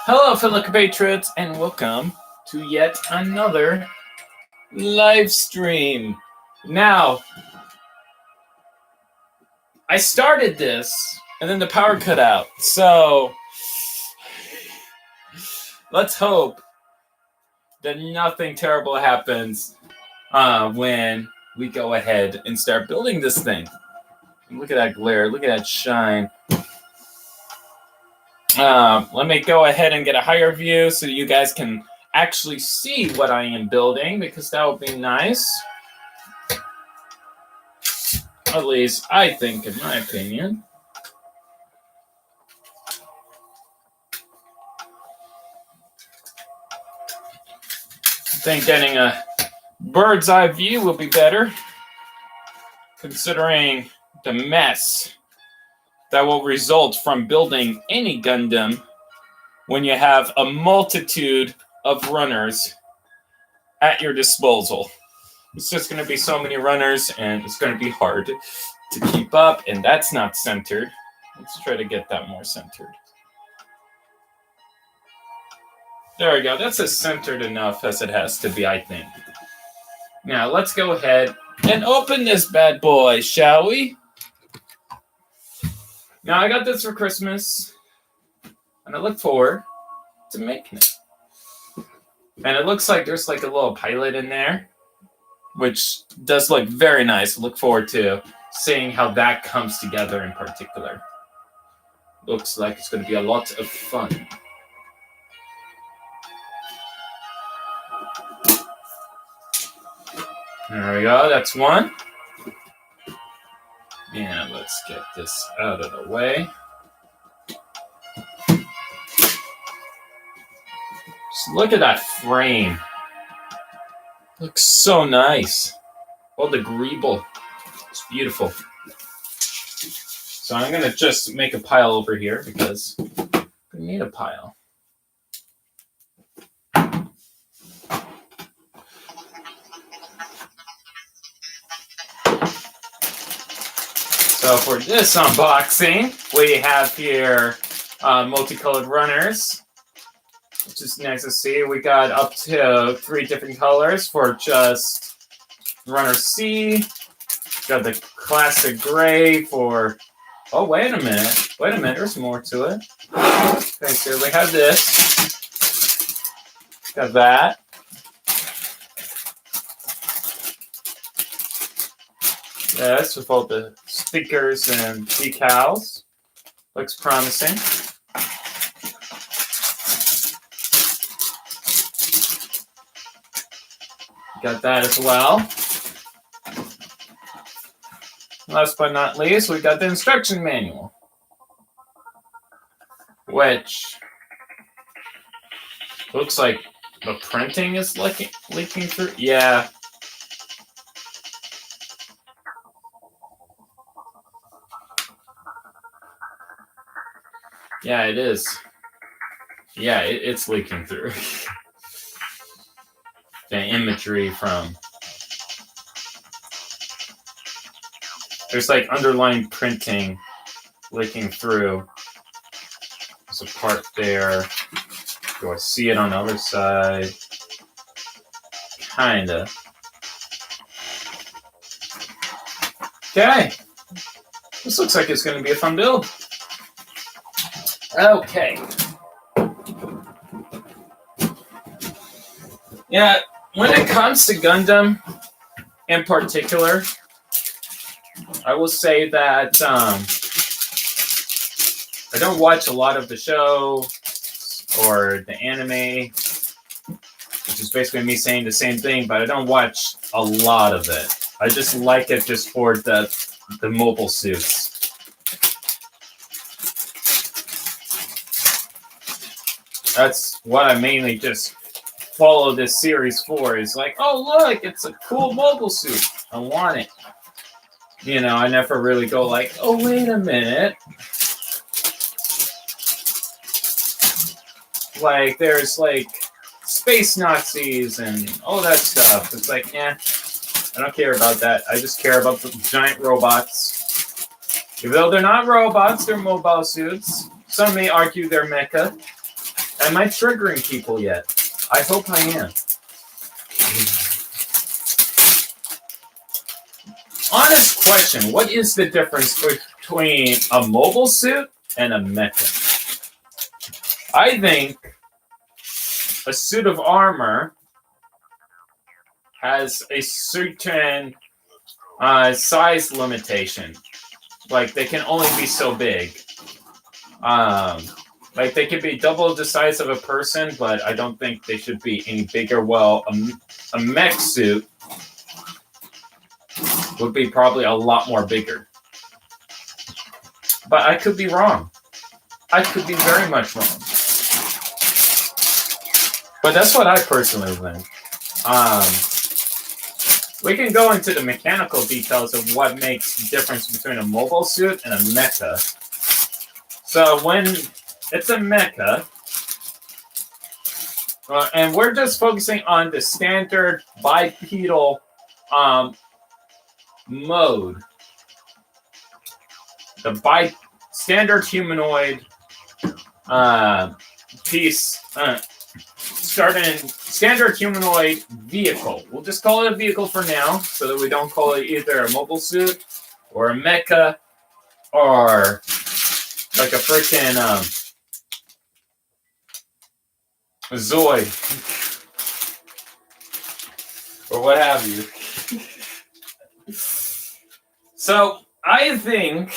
Hello, fellow compatriots, and welcome to yet another live stream. Now, I started this, and then the power cut out, so let's hope that nothing terrible happens when we go ahead and start building this thing. Look at that glare, look at that shine. Let me go ahead and get a higher view so you guys can actually see what I am building, because that would be nice. At least I think, in my opinion. I think getting a bird's eye view will be better, considering the mess that will result from building any Gundam when you have a multitude of runners at your disposal. It's just going to be so many runners, and it's going to be hard to keep up, and that's not centered. Let's try to get that more centered. There we go. That's as centered enough as it has to be, I think. Now, let's go ahead and open this bad boy, shall we? Now, I got this for Christmas, and I look forward to making it. And it looks like there's like a little pilot in there, which does look very nice. Look forward to seeing how that comes together in particular. Looks like it's going to be a lot of fun. There we go, that's one. And let's get this out of the way. Just look at that frame. Looks so nice. Oh, the greeble. It's beautiful. So I'm going to just make a pile over here because we need a pile. So for this unboxing, we have here multicolored runners, which is nice to see. We got up to 3 different colors for just runner C. Got the classic gray for, oh, wait a minute, there's more to it. Okay, so we have this. Got that. Yes, with all the stickers and decals. Looks promising. Got that as well. Last but not least, we got the instruction manual, which looks like the printing is leaking through. Yeah. Yeah, it is. Yeah, it's leaking through. The imagery from... There's like underlying printing leaking through. There's a part there. Do I see it on the other side? Kinda. Okay. This looks like it's going to be a fun build. Okay. Yeah, when it comes to Gundam in particular, I will say that I don't watch a lot of the show or the anime, which is basically me saying the same thing, but I don't watch a lot of it. I just like it just for the mobile suits. That's what I mainly just follow this series for, is like, oh, look, it's a cool mobile suit. I want it. You know, I never really go like, oh, wait a minute. Like, there's like space Nazis and all that stuff. It's like, yeah, I don't care about that. I just care about the giant robots. Even though they're not robots, they're mobile suits. Some may argue they're mecha. Am I triggering people yet? I hope I am. Honest question, what is the difference between a mobile suit and a mecha? I think a suit of armor has a certain size limitation. Like, they can only be so big. Like, they could be double the size of a person, but I don't think they should be any bigger. Well, a mech suit would be probably a lot more bigger. But I could be wrong. I could be very much wrong. But that's what I personally think. We can go into the mechanical details of what makes the difference between a mobile suit and a mecha. So when it's a mecha, and we're just focusing on the standard bipedal mode, the standard humanoid piece, standard humanoid vehicle. We'll just call it a vehicle for now, so that we don't call it either a mobile suit or a mecha or like a freaking Zoid or what have you. So I think,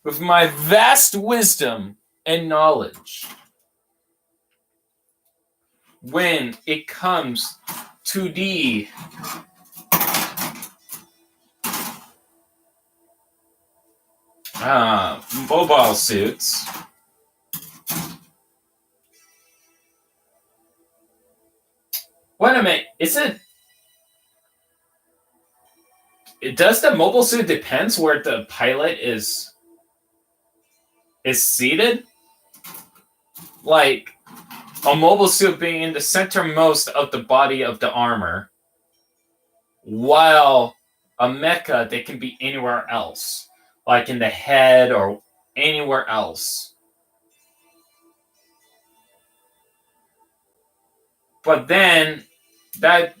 with my vast wisdom and knowledge, when it comes to the mobile suits, wait a minute, does the mobile suit depends where the pilot is seated? Like, a mobile suit being in the centermost of the body of the armor, while a mecha, they can be anywhere else, like in the head or anywhere else. But then that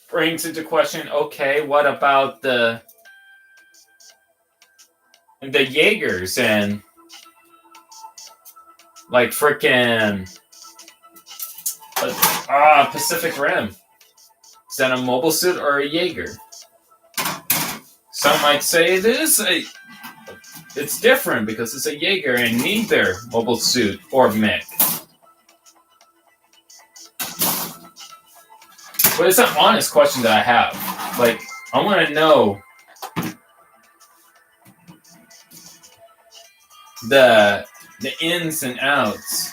brings into question, okay, what about the Jaegers and like frickin' Pacific Rim? Is that a mobile suit or a Jaeger? Some might say it's different because it's a Jaeger and neither mobile suit or mech. But it's an honest question that I have. Like, I want to know the ins and outs.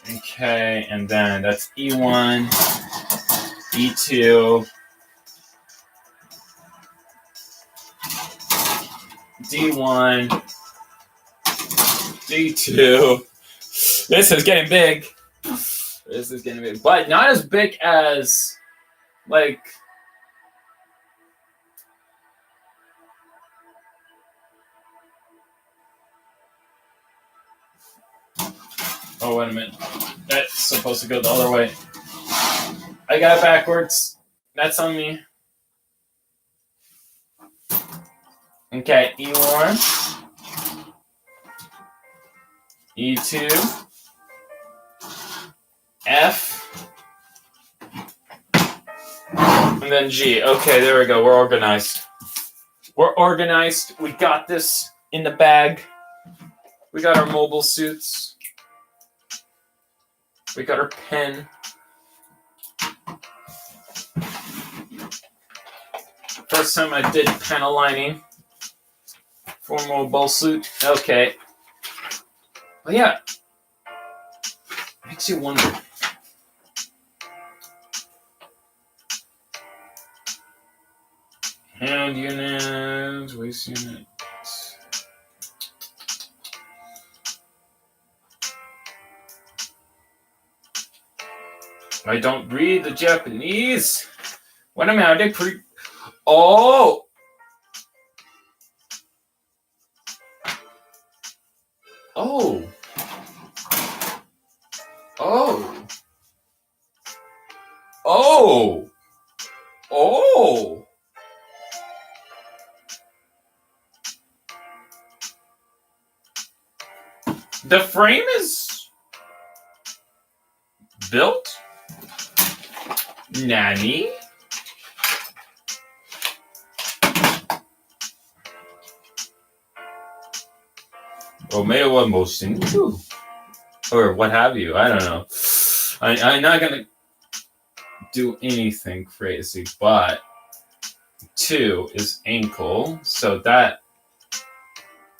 Okay, and then that's E1, E2, D1, D2. This is getting big. This is getting big. But not as big as, like, oh, wait a minute. That's supposed to go the other way. I got it backwards. That's on me. Okay, E1, E2, F, and then G. Okay, there we go. We're organized. We're organized. We got this in the bag. We got our mobile suits. We got our pen. First time I did pen aligning for a mobile suit. Okay. Well, yeah. Makes you wonder. Hand units, waist units. I don't read the Japanese. What am I? They Oh! Oh! Oh! Oh! Oh! The frame is built? Nani? Omeo wa motion too. Or what have you. I don't know. I'm not gonna do anything crazy, but 2 is ankle, so that...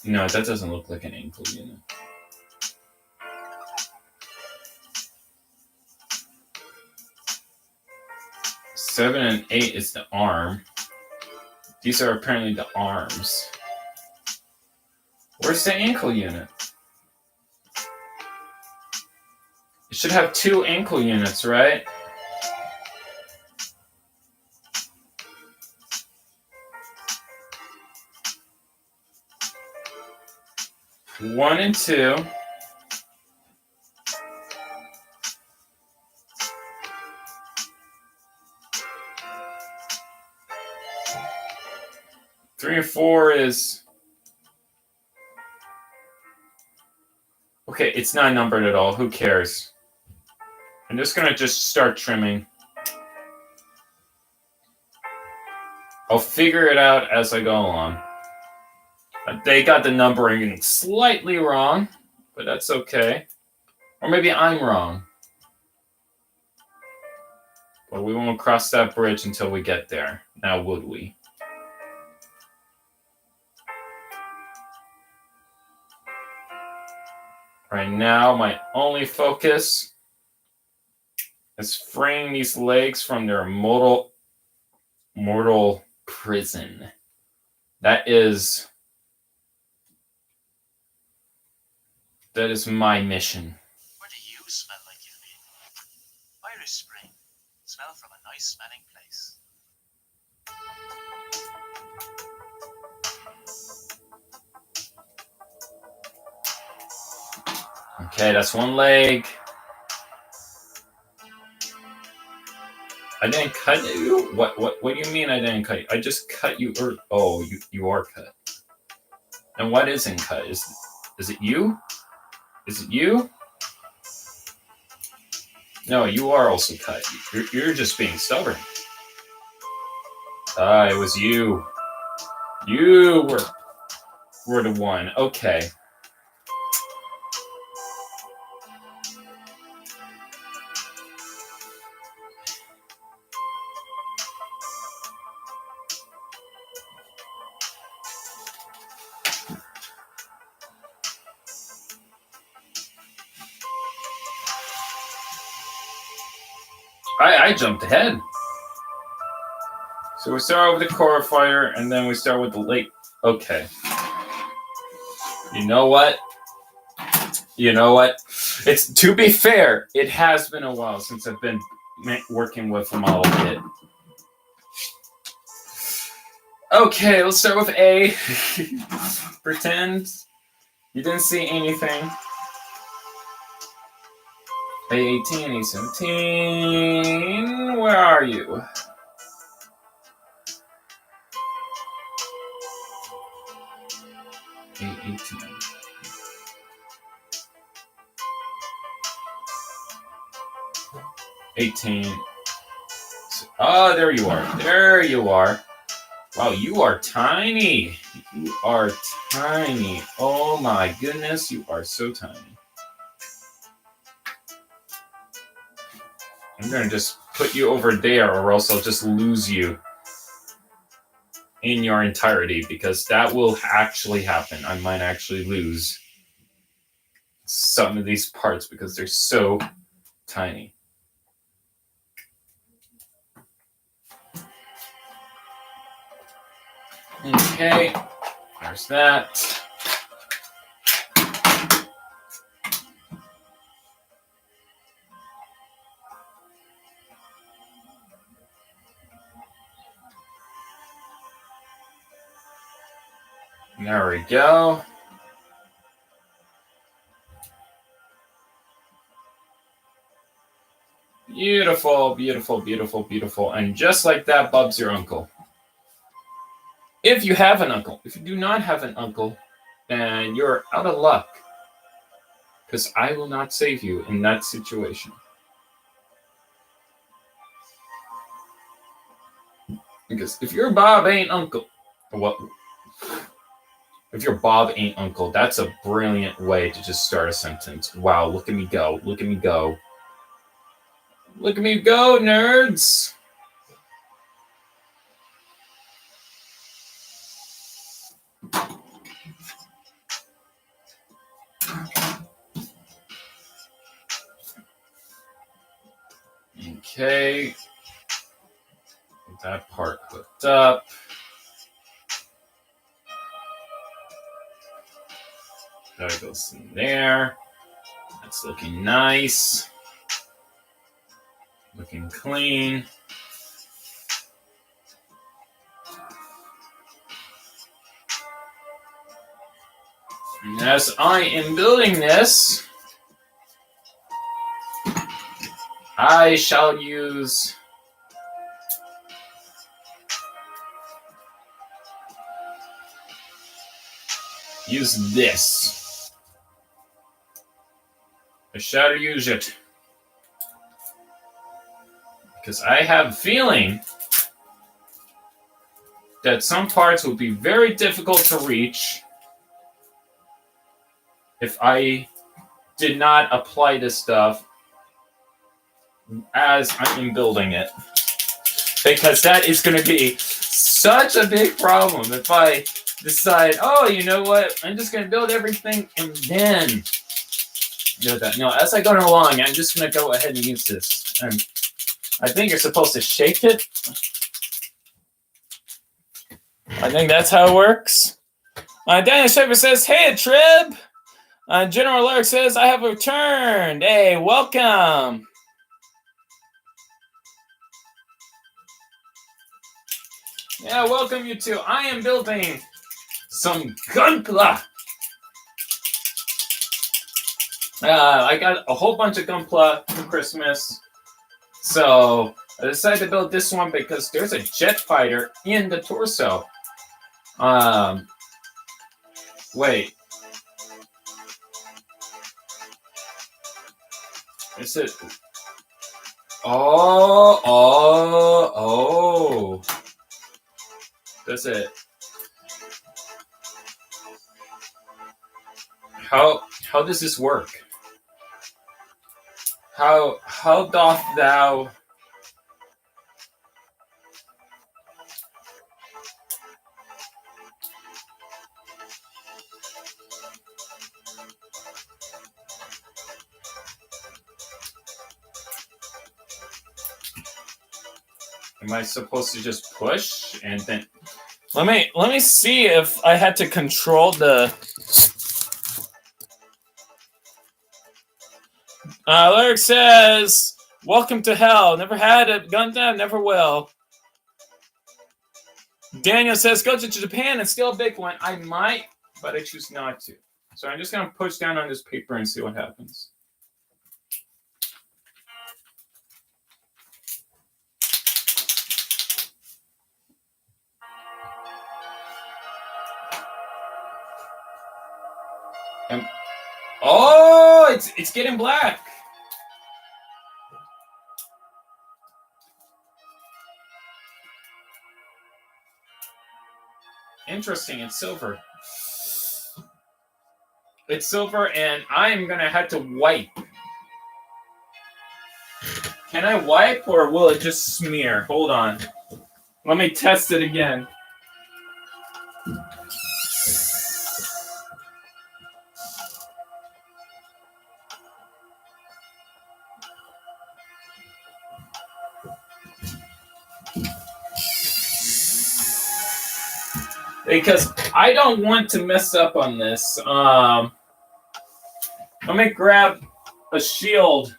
No, that doesn't look like an ankle unit. Seven and 8 is the arm. These are apparently the arms. Where's the ankle unit? It should have 2 ankle units, right? One and 2. Three and 4 is... Okay, it's not numbered at all. Who cares? I'm just gonna start trimming. I'll figure it out as I go along. They got the numbering slightly wrong, but that's okay. Or maybe I'm wrong. But we won't cross that bridge until we get there. Now would we? Right now, my only focus is freeing these legs from their mortal prison. That is my mission. Where do you smell like you've been? Irish Spring. Smell from a nice smelling place. Okay, that's one leg. I didn't cut you? What do you mean I didn't cut you? I just cut you. Oh, you are cut. And what isn't cut? Is it you? Is it you? No, you are also cut. You're just being stubborn. It was you. You were the one. Okay. I jumped ahead. So we start with the core fighter, and then we start with the late. Okay. You know what? It's, to be fair, it has been a while since I've been working with a Modelkit. Okay, let's start with A. Pretend you didn't see anything. A18, A17, where are you? A18. There you are. There you are. Wow, you are tiny. You are tiny. Oh my goodness, you are so tiny. I'm going to just put you over there, or else I'll just lose you in your entirety, because that will actually happen. I might actually lose some of these parts because they're so tiny. Okay, there's that. There we go. Beautiful, beautiful, beautiful, beautiful. And just like that, Bub's your uncle. If you have an uncle. If you do not have an uncle, then you're out of luck. Because I will not save you in that situation. Because if your Bob ain't uncle, what? If your Bob ain't uncle, that's a brilliant way to just start a sentence. Wow, look at me go. Look at me go. Look at me go, nerds. Okay. Get that part hooked up. That goes in there. That's looking nice. Looking clean. And as I am building this, I shall use this. I shall use it. Because I have a feeling that some parts will be very difficult to reach if I did not apply this stuff as I am building it. Because that is going to be such a big problem if I decide, oh, you know what, I'm just going to build everything and then do that. No, as I go along, I'm just going to go ahead and use this. And I think you're supposed to shake it. I think that's how it works. Daniel Schaefer says, hey, Trib. General Lark says, I have returned. Hey, welcome. Yeah, welcome you too. I am building some Gunpla. I got a whole bunch of Gunpla for Christmas. So I decided to build this one because there's a jet fighter in the torso. Wait. Is it? Oh. That's it. How does this work? How doth thou? Am I supposed to just push and then? Let me see if I had to control the. Lyric says, "Welcome to hell. Never had a Gundam, never will." Daniel says, "Go to Japan and steal a big one." I might, but I choose not to. So I'm just gonna push down on this paper and see what happens. Oh, it's getting black. Interesting, it's silver. It's silver, and I'm gonna have to wipe. Can I wipe, or will it just smear? Hold on. Let me test it again. Because I don't want to mess up on this. Let me grab a shield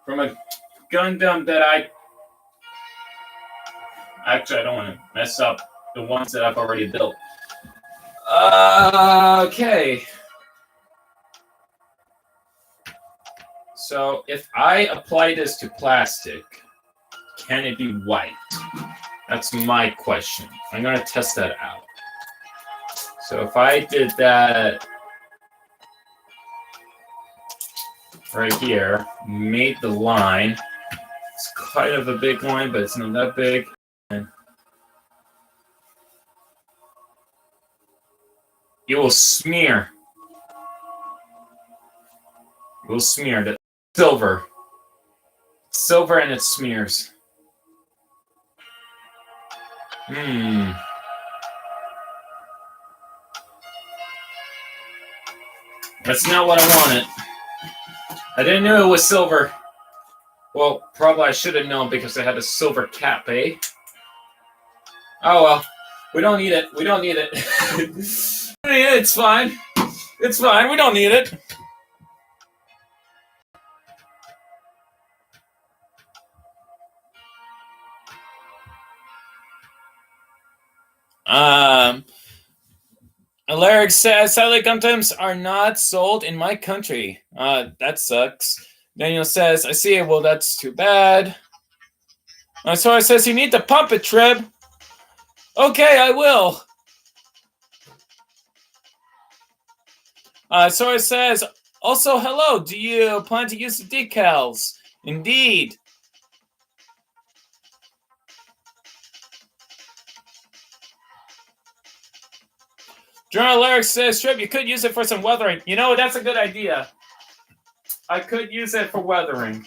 from a Gundam that Actually, I don't want to mess up the ones that I've already built. Okay. So if I apply this to plastic, can it be white? That's my question. I'm going to test that out. So if I did that right here, made the line, it's kind of a big line, but it's not that big. And it will smear. It will smear the silver. Silver and it smears. That's not what I wanted. I didn't know it was silver. Well, probably I should have known because it had a silver cap, eh? Oh well. We don't need it. We don't need it. It's fine. It's fine. We don't need it. Alaric says satellite Gundams are not sold in my country. That sucks. Daniel says, I see it. Well, that's too bad. Sora says, you need to pump it, Trib. Okay, I will. Sora says, also, hello. Do you plan to use the decals? Indeed. General Alaric says, Trib, you could use it for some weathering. You know, that's a good idea. I could use it for weathering.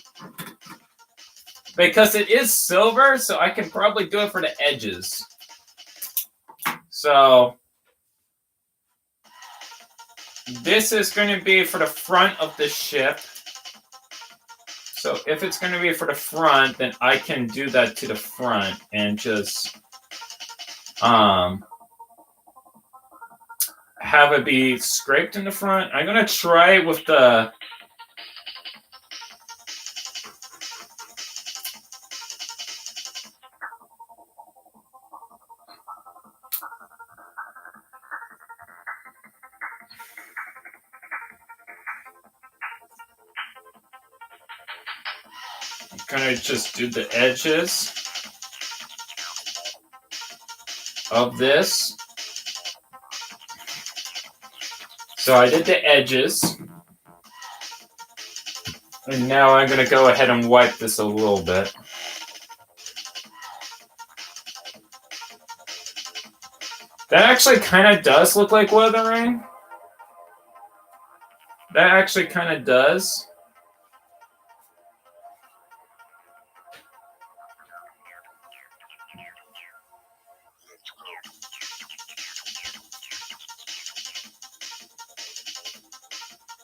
Because it is silver, so I can probably do it for the edges. So this is going to be for the front of the ship. So if it's going to be for the front, then I can do that to the front and just have it be scraped in the front. I'm going to try it with the gonna just do the edges of this. So I did the edges. And now I'm gonna go ahead and wipe this a little bit. That actually kind of does look like weathering. That actually kind of does.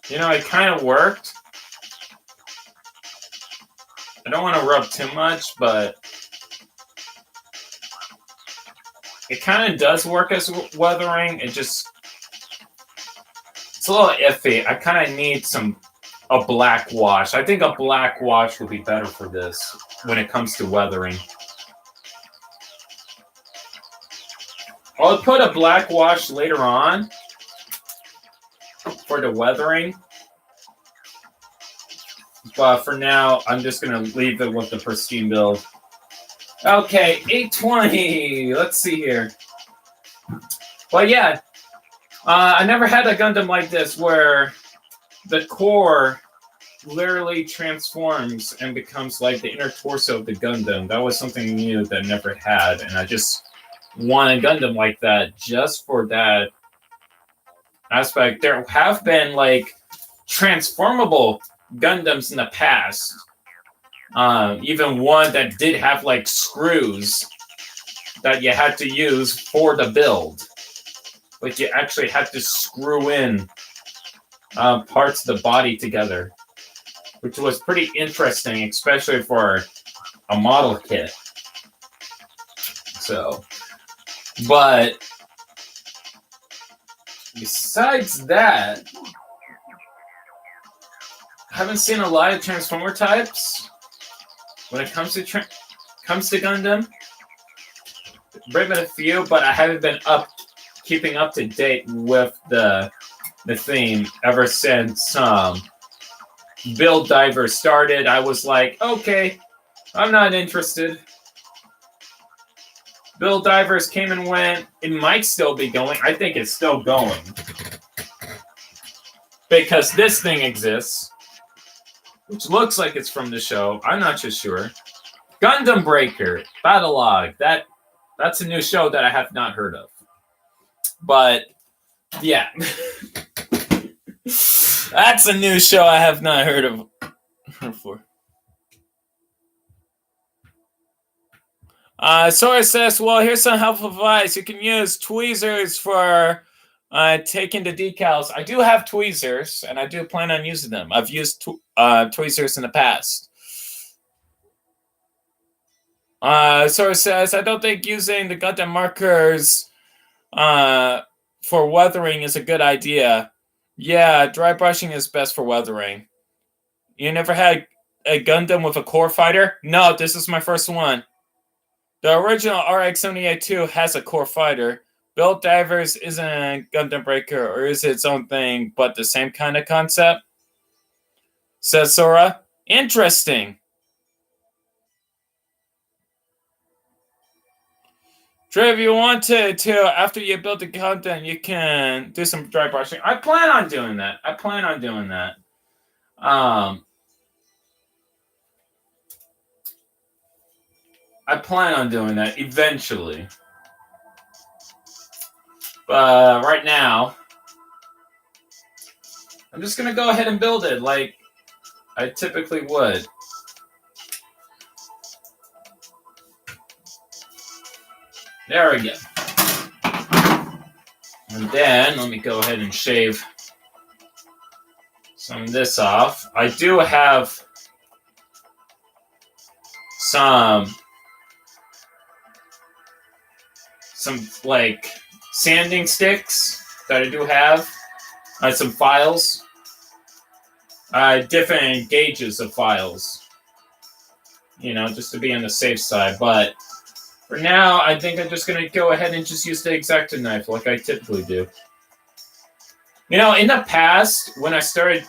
You know, it kind of worked. I don't want to rub too much, but it kind of does work as weathering. It's a little iffy. I kind of need a black wash. I think a black wash would be better for this when it comes to weathering. I'll put a black wash later on for the weathering. But for now, I'm just going to leave it with the pristine build. Okay, 820. Let's see here. Well, yeah. I never had a Gundam like this where the core literally transforms and becomes like the inner torso of the Gundam. That was something new that I never had. And I just want a Gundam like that just for that aspect. There have been like transformable Gundams in the past. Even one that did have like screws that you had to use for the build. Like you actually had to screw in parts of the body together, which was pretty interesting, especially for a model kit. So, but besides that, I haven't seen a lot of Transformer types when it comes to Gundam. written a few, but I haven't been keeping up to date with the theme ever since Build Diver started. I was like, okay, I'm not interested. Build Divers came and went. It might still be going. I think it's still going. Because this thing exists, which looks like it's from the show. I'm not too sure. Gundam Breaker, Battlelog. That's a new show that I have not heard of. But, yeah. That's a new show I have not heard of before. Sora says, well, here's some helpful advice. You can use tweezers for taking the decals. I do have tweezers, and I do plan on using them. I've used tweezers in the past. Sora says, I don't think using the Gundam markers for weathering is a good idea. Yeah, dry brushing is best for weathering. You never had a Gundam with a core fighter? No, this is my first one. The original RX-78-2 has a core fighter. Build Divers isn't a Gundam Breaker, or is it its own thing, but the same kind of concept? Says Sora. Interesting. Trey, if you want to, after you build the Gundam, you can do some dry brushing. I plan on doing that. I plan on doing that eventually. But right now, I'm just going to go ahead and build it like I typically would. There we go. And then, let me go ahead and shave some of this off. I do have some like sanding sticks that I do have. Some files. Different gauges of files. You know, just to be on the safe side. But for now, I think I'm just going to go ahead and just use the X-Acto knife like I typically do. You know, in the past, when I started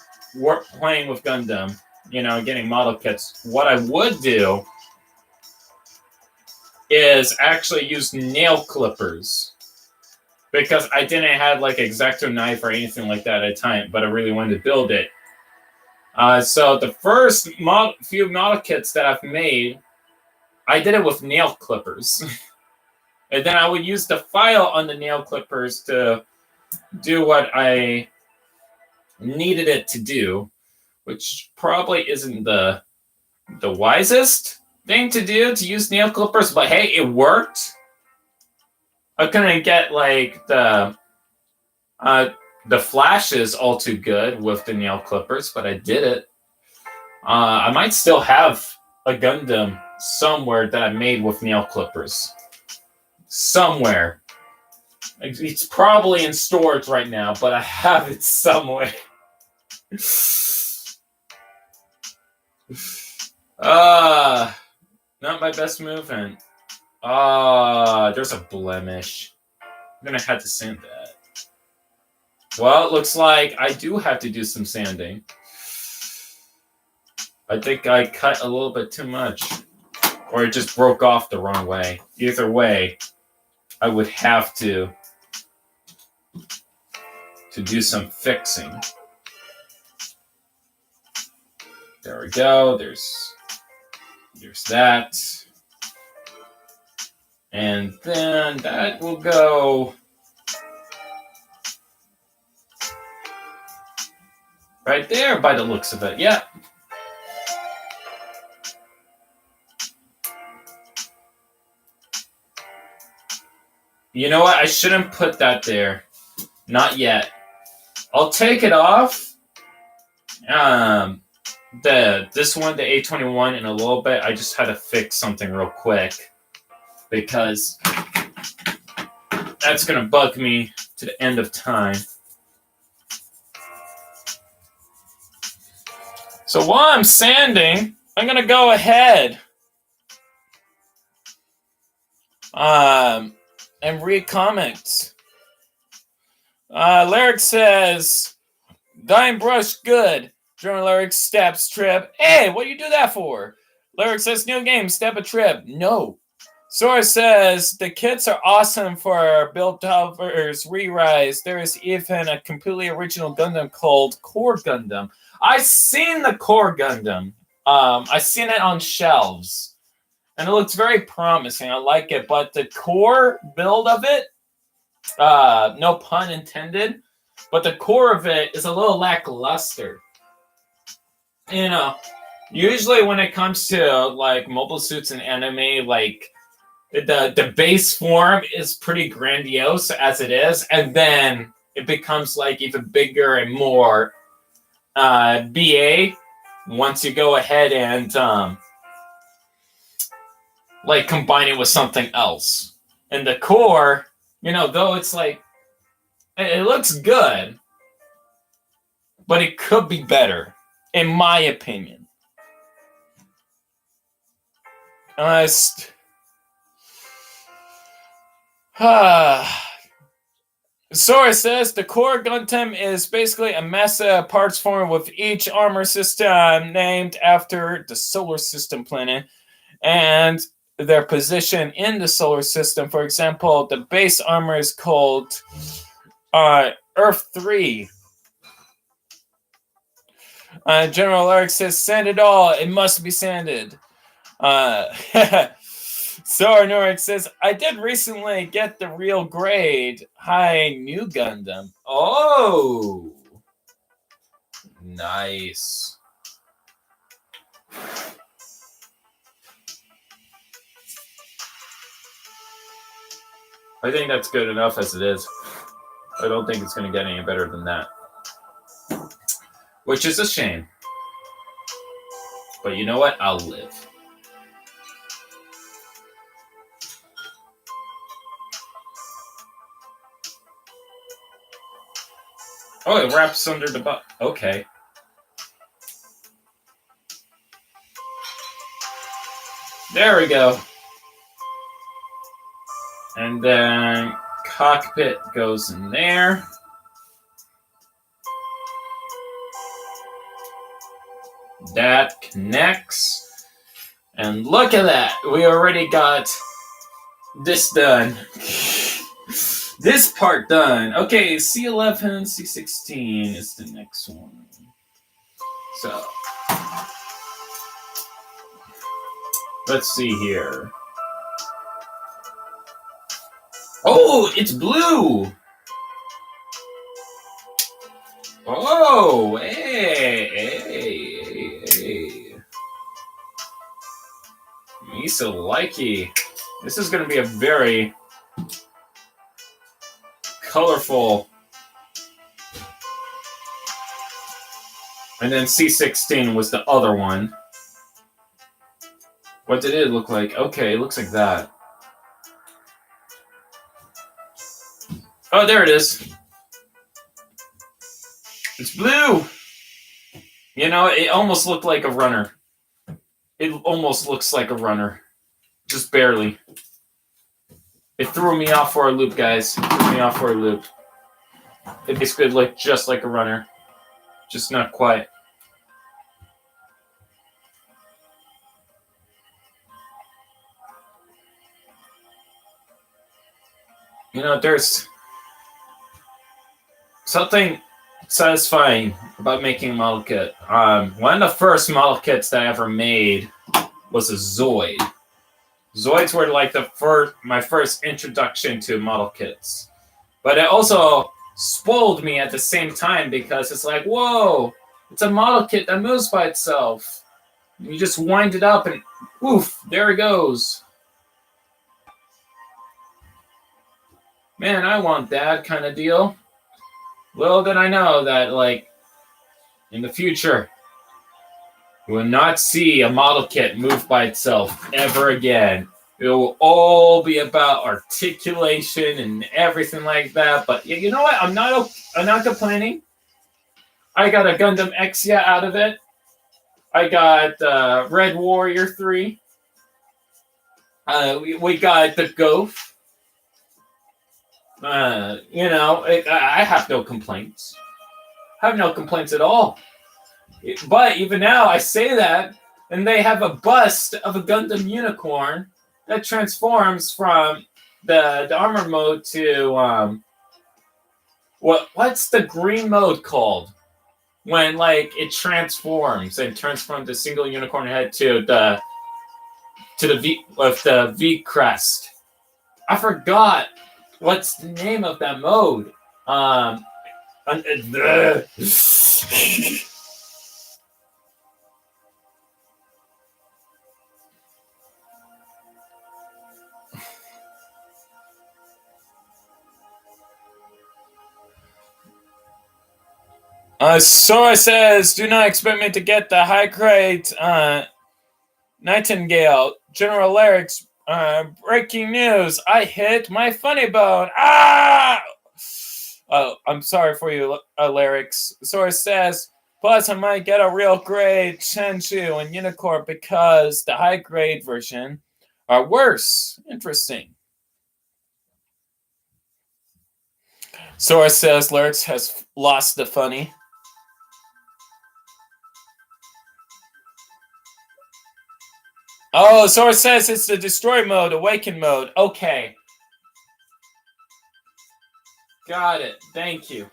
playing with Gundam, you know, getting model kits, what I would do is actually use nail clippers. Because I didn't have like X-Acto knife or anything like that at the time, but I really wanted to build it. So the first few model kits that I've made, I did it with nail clippers. And then I would use the file on the nail clippers to do what I needed it to do, which probably isn't the wisest thing to do, to use nail clippers, but hey, it worked. I couldn't get like the flashes all too good with the nail clippers, but I did it. I might still have a Gundam somewhere that I made with nail clippers. Somewhere. It's probably in storage right now, but I have it somewhere. Not my best movement. There's a blemish. I'm gonna have to sand that. Well, it looks like I do have to do some sanding. I think I cut a little bit too much. Or it just broke off the wrong way. Either way, I would have to do some fixing. There we go. There's that. And then that will go right there by the looks of it. Yeah. You know what? I shouldn't put that there. Not yet. I'll take it off. This one, the A21, in a little bit. I just had to fix something real quick because that's gonna bug me to the end of time. So while I'm sanding, I'm gonna go ahead. And read comments. Lyric says, Dying Brush, good. Drone Lyric steps trip. Hey, what do you do that for? Lyric says, new game, step a trip. No. Sora says, the kits are awesome for build toppers, re-rise. There is even a completely original Gundam called Core Gundam. I've seen the Core Gundam. I've seen it on shelves. And it looks very promising. I like it. But the core build of it, no pun intended, but the core of it is a little lackluster. You know, usually when it comes to like mobile suits and anime, like the base form is pretty grandiose as it is, and then it becomes like even bigger and more BA once you go ahead and like combine it with something else. And the core, you know, though it's like it looks good, but it could be better, in my opinion. Sora says the core Gundam is basically a massive parts form with each armor system named after the solar system planet and their position in the solar system. For example, the base armor is called Earth 3. General Eric says, sand it all. It must be sanded. Sora Norik says, I did recently get the real grade. Hi, new Gundam. Oh. Nice. I think that's good enough as it is. I don't think it's going to get any better than that. Which is a shame. But you know what? I'll live. Oh, it wraps under the butt. Okay. There we go. And then cockpit goes in there. That connects. And look at that. We already got this done. This part done. Okay, C11, C16 is the next one. So, let's see here. Oh, it's blue. Oh, hey. Misa likey. This is going to be a very colorful. And then C16 was the other one. What did it look like? Okay, it looks like that. Oh, there it is. It's blue. You know, it almost looked like a runner. It almost looks like a runner. Just barely. It threw me off for a loop, guys. It threw me off for a loop. It basically looked just like a runner. Just not quite. You know, there's something satisfying about making a model kit. One of the first model kits that I ever made was a Zoid. Zoids were like my first introduction to model kits. But it also spoiled me at the same time because it's like, whoa, it's a model kit that moves by itself. You just wind it up and woof, there it goes. Man, I want that kind of deal. Little did I know that, like, in the future, you will not see a model kit move by itself ever again. It will all be about articulation and everything like that. But you know what? I'm not complaining. I got a Gundam Exia out of it. I got Red Warrior 3. We got the Goaf. I have no complaints. I have no complaints at all. But even now, I say that, and they have a bust of a Gundam unicorn that transforms from the armor mode to what's the green mode called? When like it transforms and turns from the single unicorn head to the V with the V crest. I forgot what's the name of that mode. Sora says, do not expect me to get the high grade Nightingale. General Lyrics, breaking news. I hit my funny bone. Ah! Oh, I'm sorry for you, Lyrics. Sora says, plus I might get a real grade Chenchu and Unicorn because the high grade version are worse. Interesting. Sora says, Lyrics has lost the funny. Oh, Sora says it's the destroy mode, awaken mode. Okay. Got it. Thank you.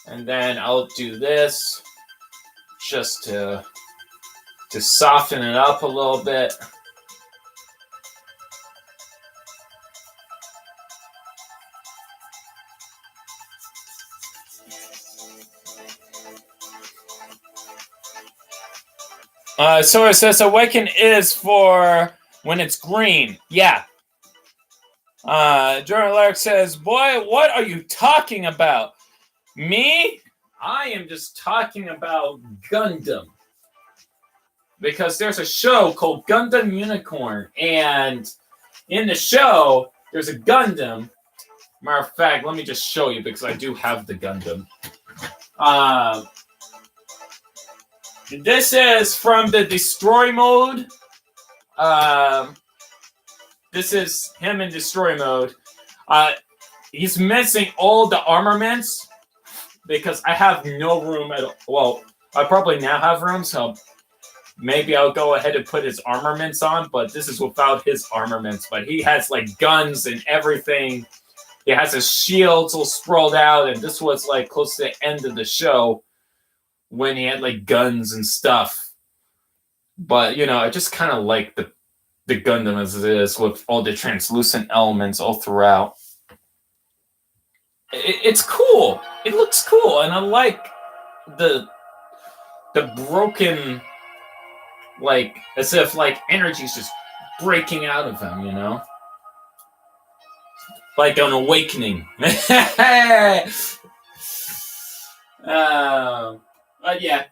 And then I'll do this just to soften it up a little bit. Sora says awaken is for when it's green. Yeah. Jordan Lark says, boy, what are you talking about? Me? I am just talking about Gundam. Because there's a show called Gundam Unicorn. And in the show, there's a Gundam. Matter of fact, let me just show you because I do have the Gundam. This is from the destroy mode. This is him in destroy mode. He's missing all the armaments because I have no room at all. Well, I probably now have room, so maybe I'll go ahead and put his armaments on, but this is without his armaments. But he has like guns and everything. He has his shields all sprawled out, and this was like close to the end of the show when he had like guns and stuff. But I just kind of like the Gundam as it is with all the translucent elements all throughout. It's cool. It looks cool, and I like the broken, like as if like energy's just breaking out of him, like an awakening. But yeah.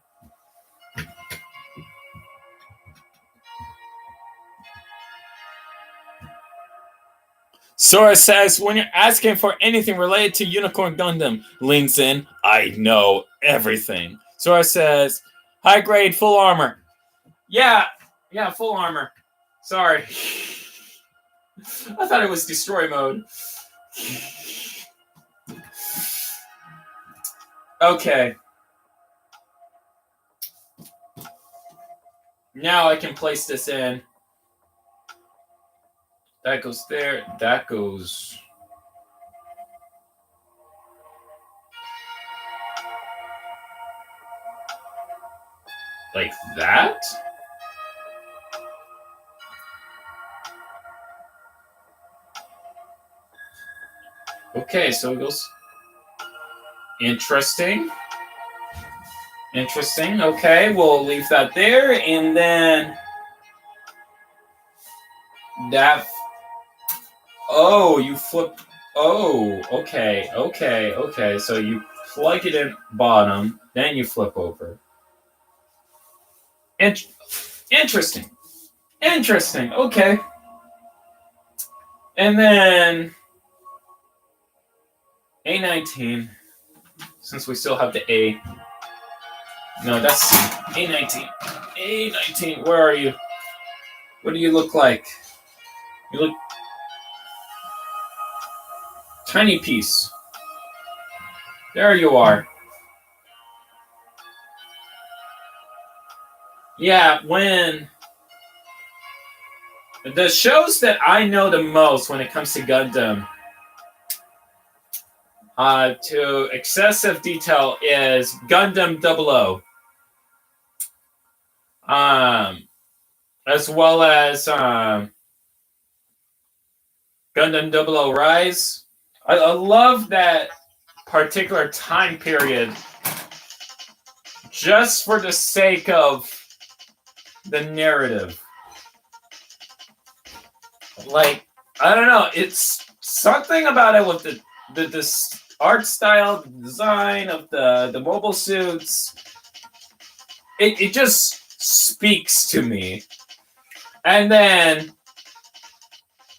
Sora says, when you're asking for anything related to Unicorn Gundam, leans in, I know everything. Sora says, high grade, full armor. Yeah, full armor. Sorry. I thought it was destroy mode. Okay. Now I can place this in. That goes there. That goes. Like that? Okay, so it goes. Interesting. Okay, we'll leave that there. And then that. Oh, you flip. Oh, okay. So you plug it in bottom, then you flip over. Interesting. Okay. And then A19, since we still have the A. No, that's C. A19, where are you? What do you look like? You look tiny piece. There you are. Yeah, when the shows that I know the most when it comes to Gundam, to excessive detail, is Gundam 00, as well as Gundam 00 Rise. I love that particular time period just for the sake of the narrative. Like, I don't know, it's something about it with the art style, the design of the mobile suits. It just speaks to me. And then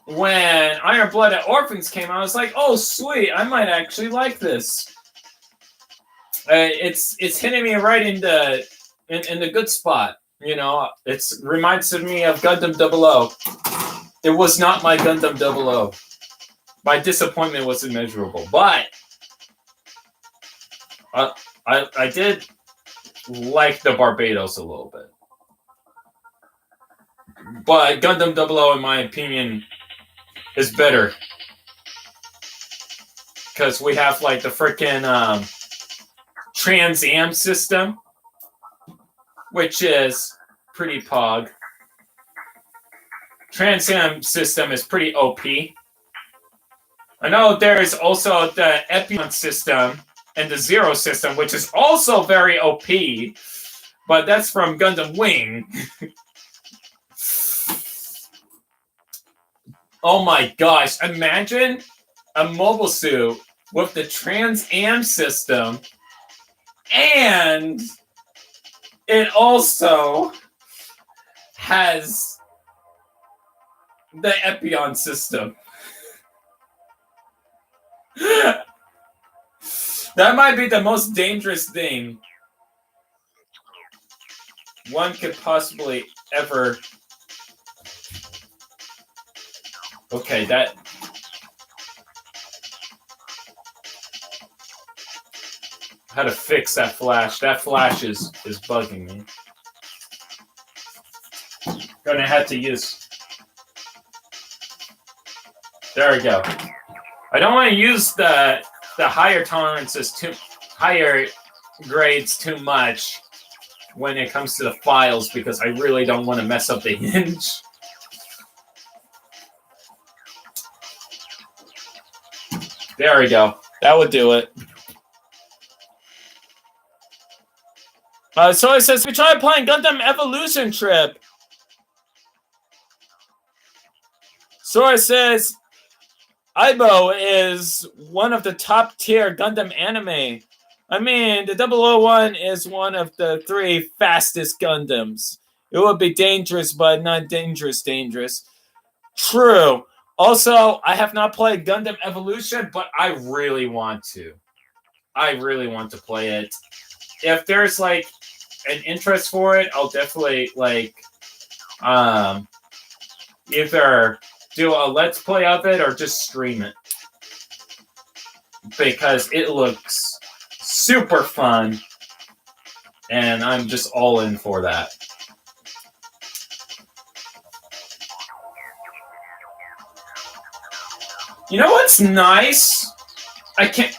when Iron Blooded Orphans came out, I was like, oh sweet, I might actually like this. It's hitting me right in the good spot. You know, it reminds me of Gundam 00. It was not my Gundam 00. My disappointment was immeasurable, but I did like the Barbados a little bit. But Gundam 00, in my opinion, is better. Because we have like the freaking Trans Am system, which is pretty pog. Trans Am system is pretty OP. I know there is also the Epion system and the Zero system, which is also very OP, but that's from Gundam Wing. Oh my gosh, imagine a mobile suit with the Trans Am system, and it also has the Epion system. That might be the most dangerous thing one could possibly ever... Okay, that... How to fix that flash. That flash is bugging me. Gonna have to use... There we go. I don't want to use the higher tolerances, higher grades too much when it comes to the files, because I really don't want to mess up the hinge. There we go. That would do it. So it says, we tried playing Gundam Evolution Trip. So it says, Aibo is one of the top tier Gundam anime. I mean, the 001 is one of the 3 fastest Gundams. It would be dangerous, but not dangerous. True. Also, I have not played Gundam Evolution, but I really want to. I really want to play it. If there's like an interest for it, I'll definitely like either do a let's play of it or just stream it, because it looks super fun and I'm just all in for that. You know what's nice? I can't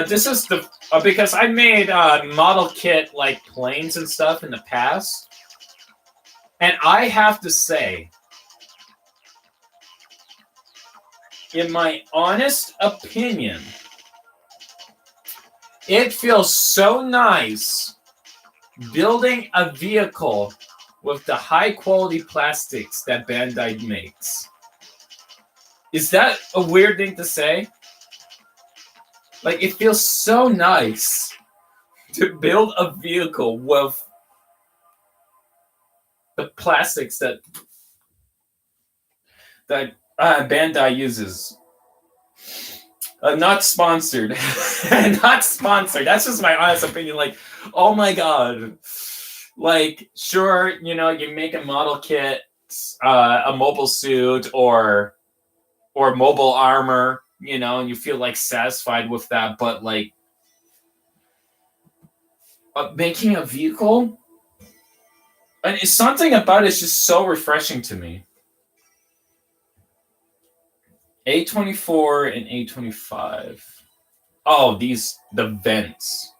this is the because I made model kit like planes and stuff in the past, and I have to say, in my honest opinion, it feels so nice building a vehicle with the high quality plastics that Bandai makes. Is that a weird thing to say? Like, it feels so nice to build a vehicle with the plastics that Bandai uses. Not sponsored. Not sponsored. That's just my honest opinion. Like, oh my god. Like, sure, you know, you make a model kit a mobile suit or mobile armor, you know, and you feel like satisfied with that, but like making a vehicle, and it's something about it's just so refreshing to me. A24 and A25. Oh, the vents.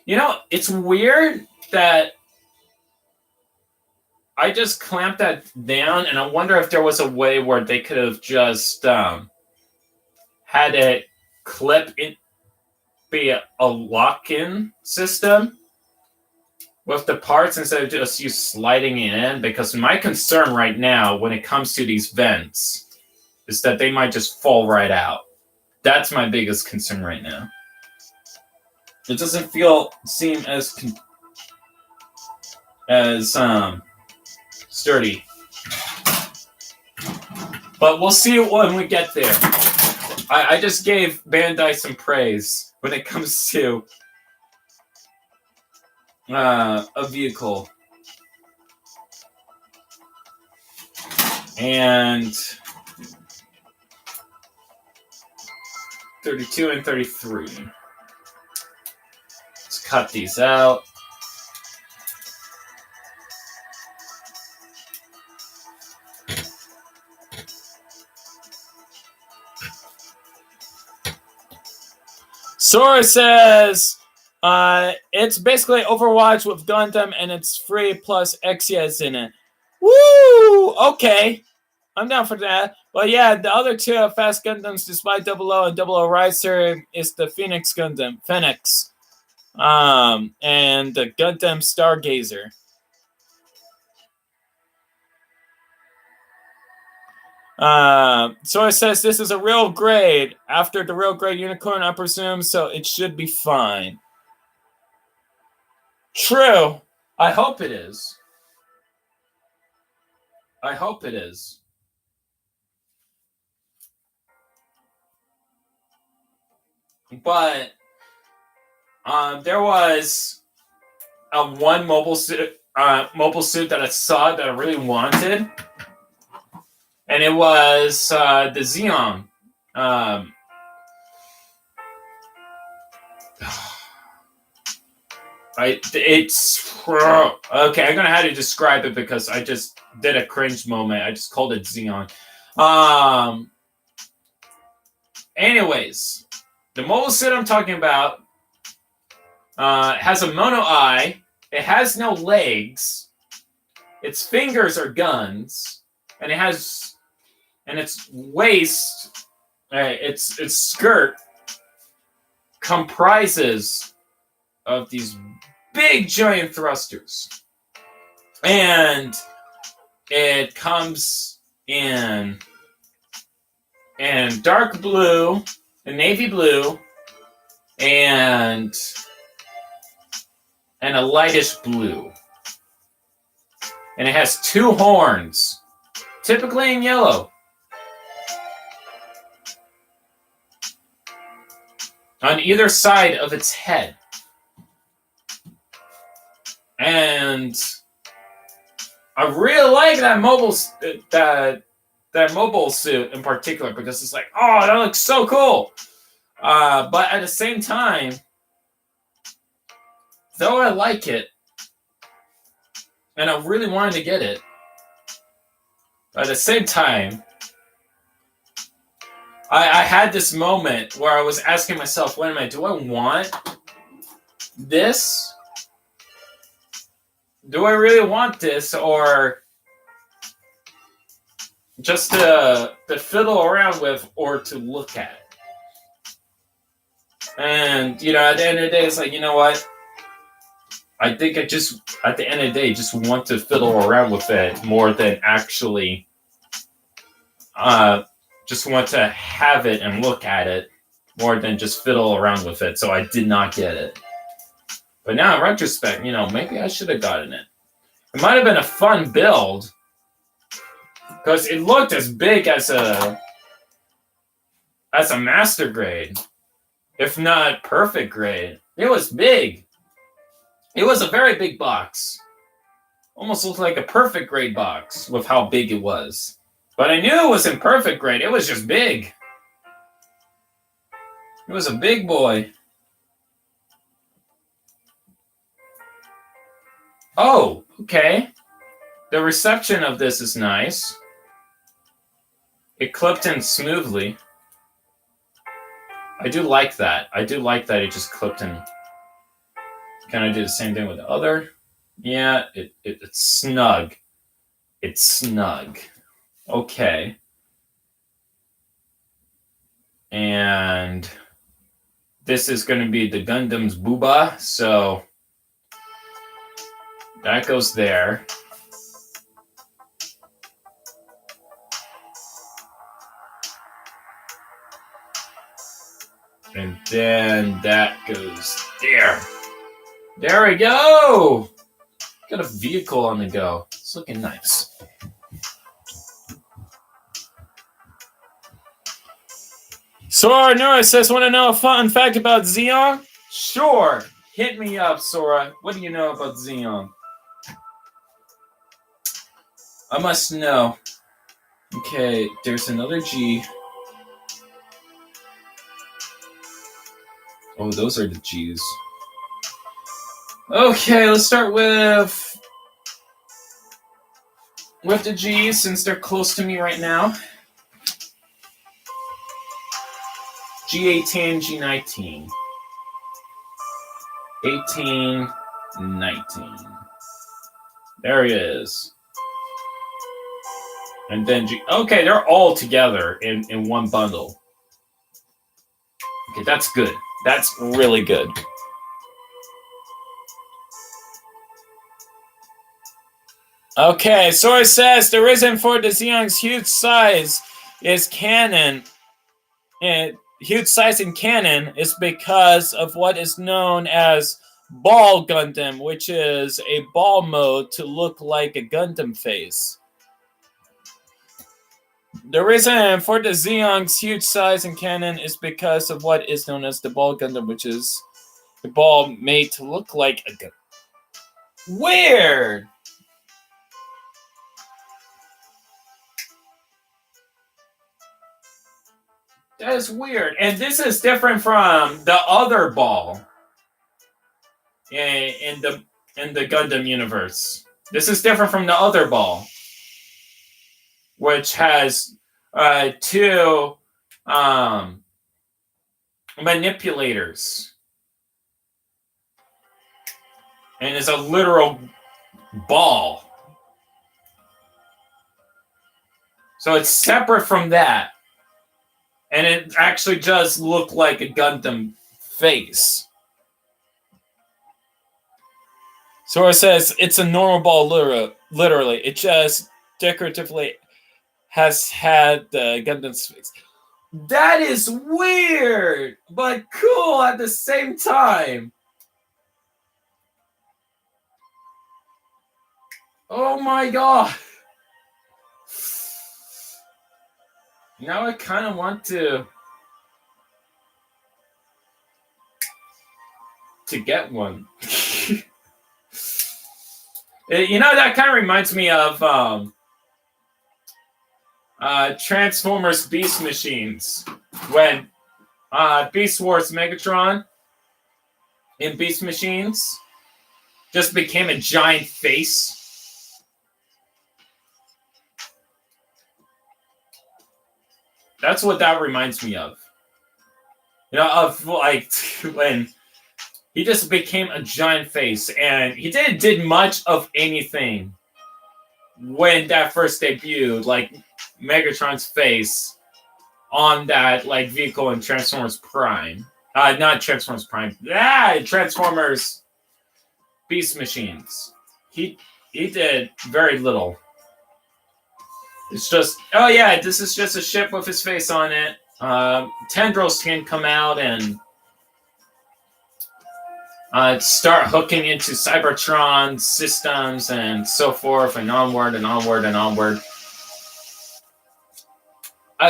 You know, it's weird that I just clamped that down, and I wonder if there was a way where they could have just had it clip it, be a lock-in system with the parts instead of just you sliding it in. Because my concern right now when it comes to these vents is that they might just fall right out. That's my biggest concern right now. It doesn't seem as sturdy. But we'll see when we get there. I just gave Bandai some praise when it comes to a vehicle. And 32 and 33. Let's cut these out. Sora says, it's basically Overwatch with Gundam, and it's free plus Exia's in it. Woo! Okay. I'm down for that. But yeah, the other two Fast Gundams, despite 00 and 00 Riser, is the Phoenix Gundam. Phoenix. And the Gundam Stargazer. So it says this is a real grade. After the real grade unicorn, I presume, so it should be fine. True. I hope it is. I hope it is. But there was one mobile suit that I saw that I really wanted. And it was the Xeon. It's okay. I'm gonna have to describe it because I just did a cringe moment. I just called it Xeon. Anyways, the mobile suit I'm talking about has a mono eye. It has no legs. Its fingers are guns, and its waist, its skirt comprises of these big giant thrusters, and it comes in dark blue, and navy blue, and a lightish blue, and it has two horns, typically in yellow, on either side of its head. And I really like that mobile suit in particular because it's like, oh, that looks so cool. But at the same time, though I like it, and I really wanted to get it, at the same time, I had this moment where I was asking myself, wait a minute, do I want this? Do I really want this, or just to fiddle around with, or to look at? And, you know, at the end of the day, it's like, you know what? I think I just, at the end of the day, just want to fiddle around with it more than actually just want to have it and look at it more than just fiddle around with it. So I did not get it. But now in retrospect, you know, maybe I should have gotten it. It might have been a fun build because it looked as big as a master grade, if not perfect grade. It was big. It was a very big box. Almost looked like a perfect grade box with how big it was. But I knew it wasn't perfect grade. It was just big. It was a big boy. Oh, okay. The reception of this is nice. It clipped in smoothly. I do like that. I do like that it just clipped in. Can I do the same thing with the other? Yeah, it's snug. It's snug. Okay. And this is going to be the Gundam's booba, so that goes there. And then that goes there. There we go! Got a vehicle on the go. It's looking nice. Sora Nura says, want to know a fun fact about Xeon? Sure. Hit me up, Sora. What do you know about Xeon? I must know. Okay, there's another G. Oh, those are the G's. Okay, let's start with the G's since they're close to me right now. G18, G19. 18, 19. There he is. And then G. Okay, they're all together in one bundle. Okay, that's good. That's really good. Okay, source says the reason for the Xeon's huge size is canon. And huge size in canon is because of what is known as Ball Gundam, which is a ball mode to look like a Gundam face. The reason for the Xeon's huge size in canon is because of what is known as the Ball Gundam, which is a ball made to look like a Gundam. Weird! That is weird. And this is different from the other ball in the Gundam universe. This is different from the other ball, which has two manipulators. And is a literal ball. So it's separate from that. And it actually does look like a Gundam face. Sora says it's a normal ball, literally. It just decoratively has had the Gundam's face. That is weird, but cool at the same time. Oh my god. Now I kind of want to get one. You know, that kind of reminds me of Transformers Beast Machines. When Beast Wars Megatron in Beast Machines just became a giant face. That's what that reminds me of. You know, of like when he just became a giant face, and he did much of anything when that first debuted, like Megatron's face on that like vehicle in Transformers Prime. Not Transformers Prime. Transformers Beast Machines. He did very little. It's just, oh yeah, this is just a ship with his face on it. Tendrils can come out and start hooking into Cybertron systems and so forth and onward and onward and onward.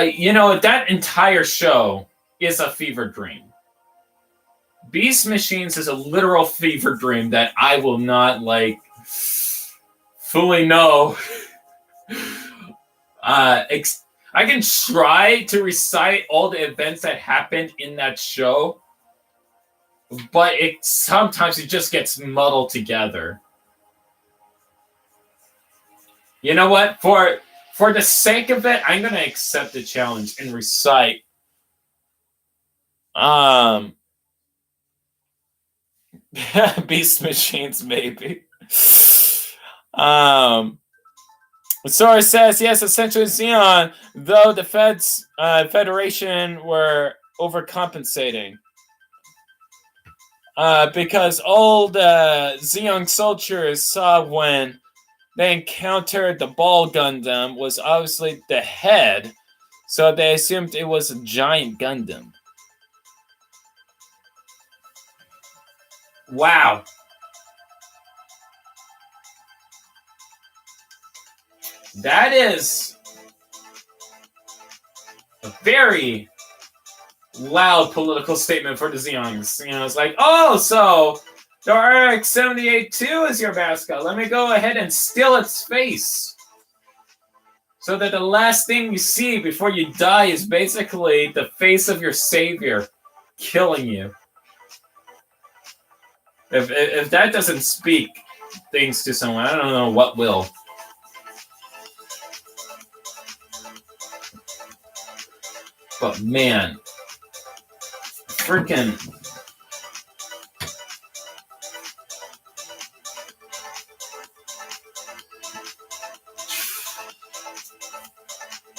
You know, that entire show is a fever dream. Beast Machines is a literal fever dream that I will not, like, fully know. I can try to recite all the events that happened in that show, but sometimes it just gets muddled together. You know what? For the sake of it, I'm gonna accept the challenge and recite. Beast machines, maybe. Sora says, yes, essentially Xeon, though the Federation were overcompensating. Because all the Xeon soldiers saw when they encountered the ball Gundam was obviously the head, so they assumed it was a giant Gundam. Wow. That is a very loud political statement for the Xeons. You know, it's like, oh, so the RX-78-2 is your mascot. Let me go ahead and steal its face. So that the last thing you see before you die is basically the face of your savior killing you. If that doesn't speak things to someone, I don't know what will. But man, freaking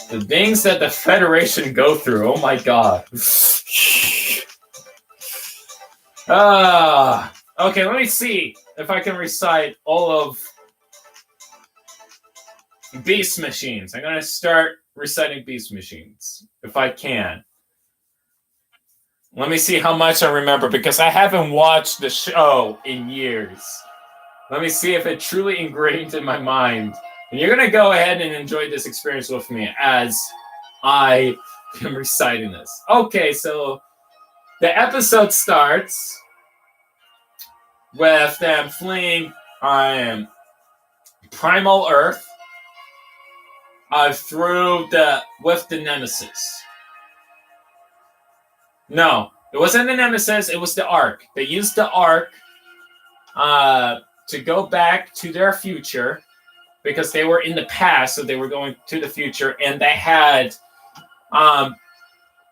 the things that the Federation go through, oh my god. Okay, let me see if I can recite all of Beast Machines. I'm going to start reciting Beast Machines, if I can. Let me see how much I remember, because I haven't watched the show in years. Let me see if it truly ingrained in my mind. And you're going to go ahead and enjoy this experience with me as I am reciting this. Okay, so the episode starts with them fleeing Primal Earth through with the Nemesis. No, it wasn't the Nemesis, it was the Ark. They used the Ark to go back to their future because they were in the past, so they were going to the future, and they had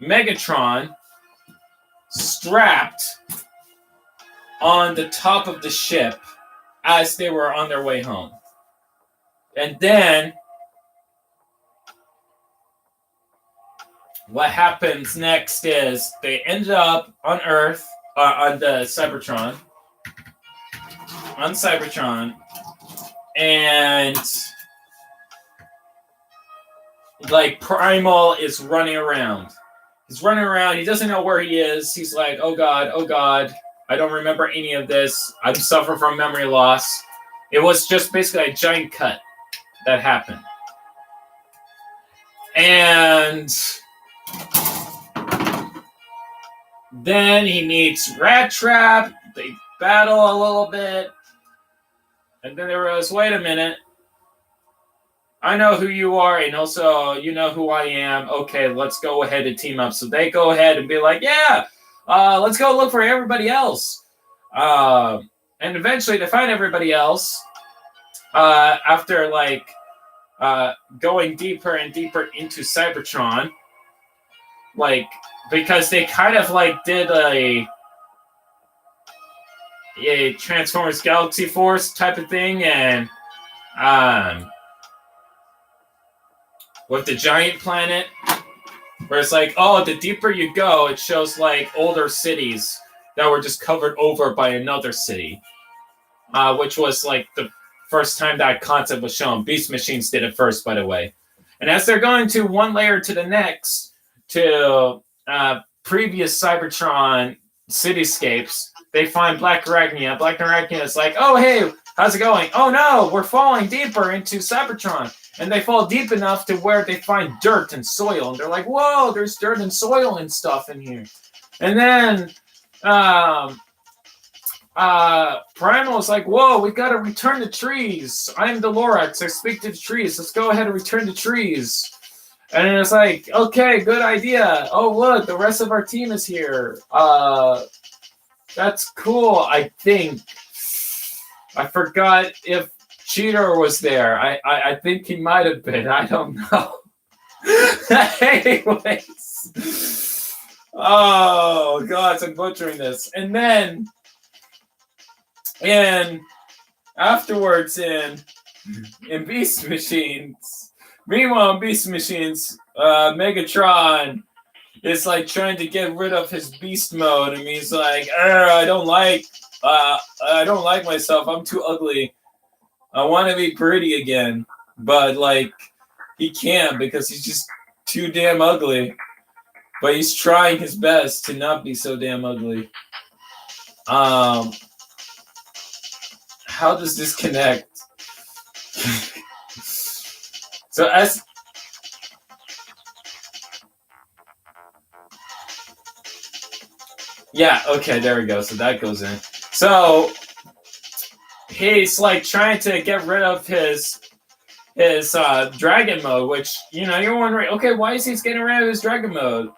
Megatron strapped on the top of the ship as they were on their way home. And then what happens next is they end up on Earth, on the Cybertron, and like Primal is running around. He's running around. He doesn't know where he is. He's like, oh God, I don't remember any of this. I'm suffering from memory loss. It was just basically a giant cut that happened. And then he meets Rat Trap. They battle a little bit. And then there was, wait a minute. I know who you are, and also you know who I am. Okay, let's go ahead and team up. So they go ahead and be like, yeah, let's go look for everybody else. And eventually they find everybody else after like going deeper and deeper into Cybertron. Like, because they kind of like did a Transformers Galaxy Force type of thing, and with the giant planet, where it's like, oh, the deeper you go, it shows like older cities that were just covered over by another city, which was like the first time that concept was shown. Beast Machines did it first, by the way. And as they're going to one layer to the next, to previous Cybertron cityscapes, they find Black Arachnia. Black Arachnia is like, oh, hey, how's it going? Oh, no, we're falling deeper into Cybertron. And they fall deep enough to where they find dirt and soil. And they're like, whoa, there's dirt and soil and stuff in here. And then Primal's like, whoa, we gotta return the trees. I'm the Lorax. I speak to the trees. Let's go ahead and return the trees. And it's like, okay, good idea. Oh, look, the rest of our team is here. That's cool, I think. I forgot if Cheetor was there. I think he might have been. I don't know. Anyways. Oh, God, I'm butchering this. And then, afterwards in Beast Machines, meanwhile, in Beast Machines, Megatron is like trying to get rid of his beast mode, and he's like, I don't like myself. I'm too ugly. I want to be pretty again, but like he can't because he's just too damn ugly. But he's trying his best to not be so damn ugly. How does this connect? So as yeah, okay, there we go. So that goes in. So he's like trying to get rid of his dragon mode, which you're wondering, okay, why is he getting rid of his dragon mode?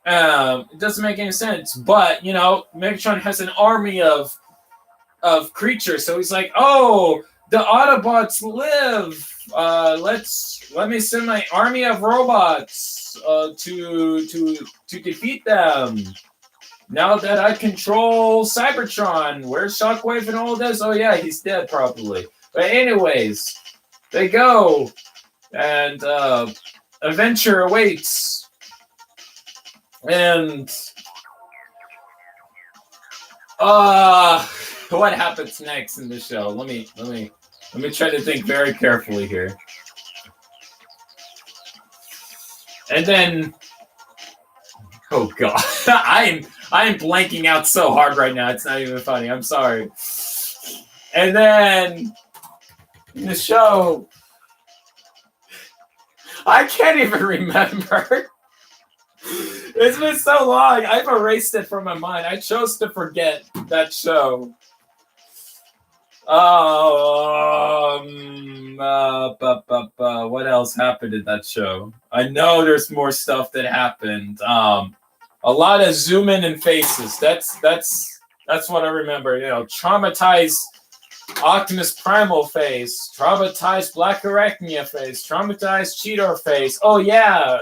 It doesn't make any sense. But Megatron has an army of creatures, so he's like, oh, the Autobots live. Let me send my army of robots to defeat them. Now that I control Cybertron, where's Shockwave and all this? Oh yeah, he's dead probably. But anyways, they go, and adventure awaits. And what happens next in the show? Let me try to think very carefully here. And then, oh god, I'm blanking out so hard right now. It's not even funny. I'm sorry. And then in the show, I can't even remember. It's been so long. I've erased it from my mind. I chose to forget that show. What else happened in that show? I know there's more stuff that happened. A lot of zoom in and faces. That's what I remember. Traumatized Optimus Primal face, traumatized Black Arachnia face, traumatized Cheetor face. Oh yeah.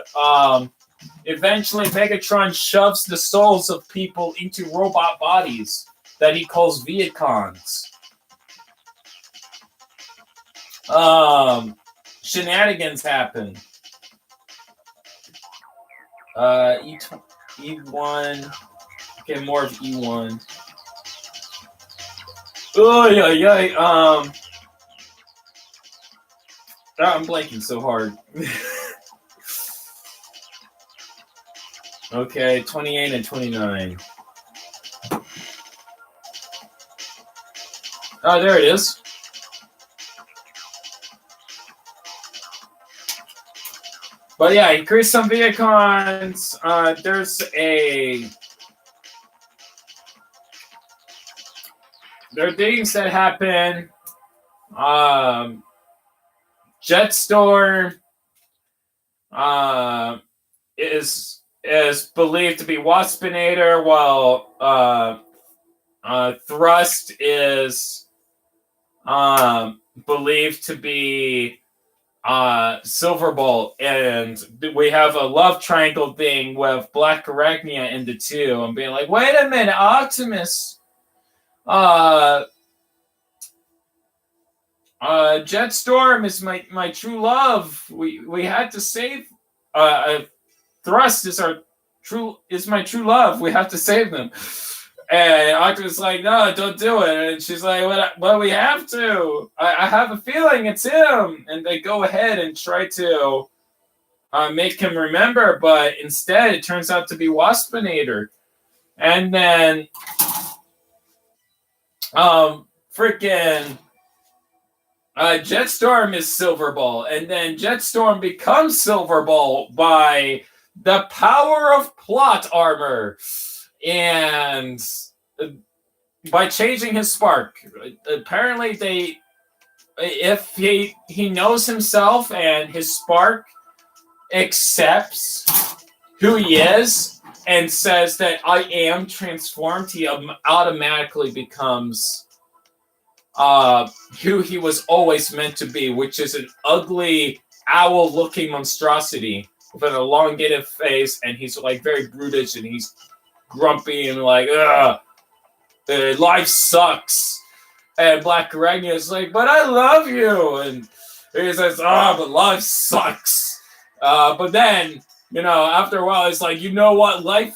Eventually, Megatron shoves the souls of people into robot bodies that he calls Viacons. Shenanigans happen. E1. Okay, more of E1. Oh yeah. I'm blanking so hard. Okay, 28 and 29. Oh, there it is. But yeah, he creates some Viacons. There are things that happen. Jetstorm is believed to be Waspinator, while Thrust is believed to be Silverbolt, and we have a love triangle thing with Black Arachnia in the two. I'm being like, wait a minute, Optimus, Jetstorm is my true love. We had to save. Thrust is my true love. We have to save them. And Optimus is like, no, don't do it. And she's like, well, we have to. I have a feeling it's him. And they go ahead and try to make him remember, but instead it turns out to be Waspinator. And then freaking Jetstorm is Silverbolt, and then Jetstorm becomes Silverbolt by the power of plot armor. And by changing his spark. Apparently, if he knows himself and his spark accepts who he is and says that I am transformed, he automatically becomes who he was always meant to be, which is an ugly owl-looking monstrosity with an elongated face, and he's like very brutish and he's grumpy and like, ugh, life sucks. And Black Arachnia is like, but I love you. And he says, but life sucks. But then, after a while, it's like, you know what? Life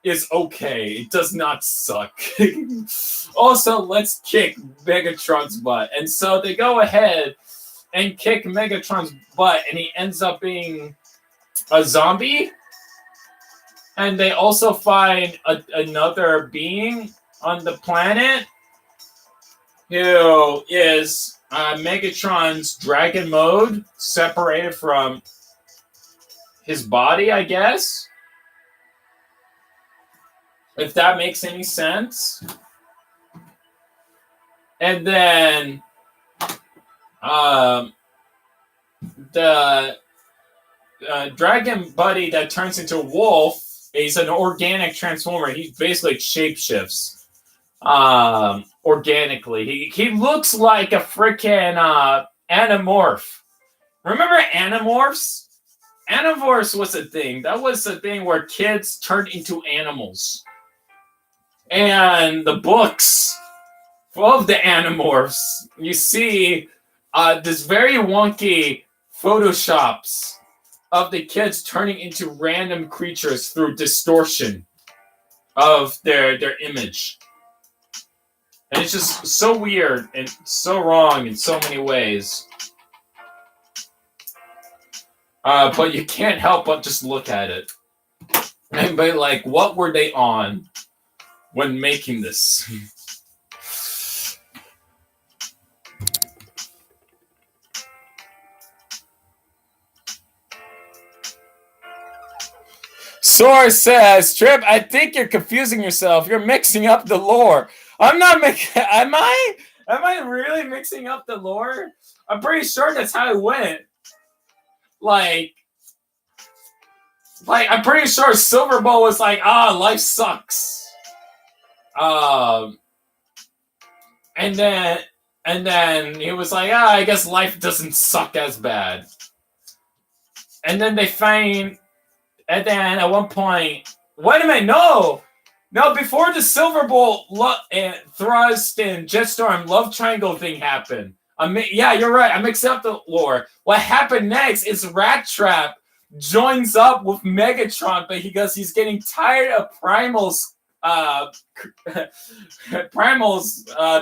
is okay. It does not suck. Also, let's kick Megatron's butt. And so they go ahead and kick Megatron's butt, and he ends up being a zombie. And they also find another being on the planet who is Megatron's dragon mode, separated from his body, I guess. If that makes any sense. And then the dragon buddy that turns into a wolf, he's an organic transformer. He basically shapeshifts organically. He looks like a freaking anamorph. Remember Animorphs? Animorphs was a thing. That was a thing where kids turned into animals. And the books of the Animorphs, you see this very wonky photoshops of the kids turning into random creatures through distortion of their image. And it's just so weird and so wrong in so many ways. But you can't help but just look at it. And be like, what were they on when making this? Source says, Trip, I think you're confusing yourself. You're mixing up the lore. I'm not mixing. Am I really mixing up the lore? I'm pretty sure that's how it went. Like I'm pretty sure Silver Bowl was like, life sucks. And then he was like, I guess life doesn't suck as bad. And then they find, and then at one point, wait a minute, no, before the Silver Bowl and Thrust and Jetstorm love triangle thing happened. Yeah, you're right. I mixed up the lore. What happened next is Rat Trap joins up with Megatron, but because he's getting tired of Primal's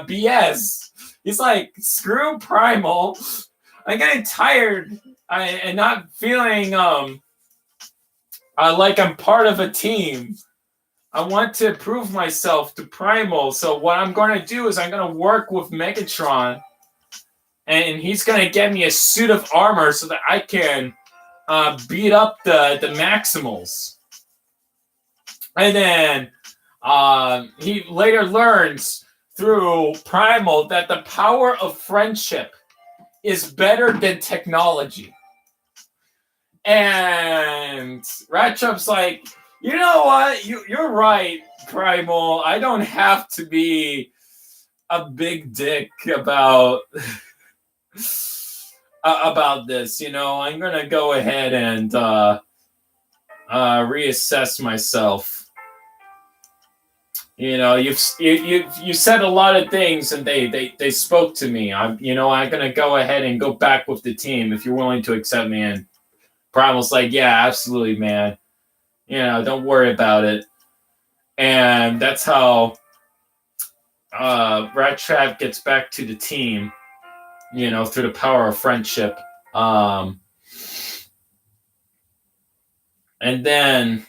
BS. He's like, screw Primal. I'm getting tired and not feeling like I'm part of a team. I want to prove myself to Primal. So what I'm going to do is I'm going to work with Megatron, and he's going to get me a suit of armor so that I can beat up the Maximals. And then he later learns through Primal that the power of friendship is better than technology. And Rattrap's like, you know what? You're right, Primal. I don't have to be a big dick about this. I'm gonna go ahead and reassess myself. You said a lot of things, and they spoke to me. I'm gonna go ahead and go back with the team if you're willing to accept me. And Primal's like, yeah, absolutely, man. Don't worry about it. And that's how Rat Trap gets back to the team, through the power of friendship. And then,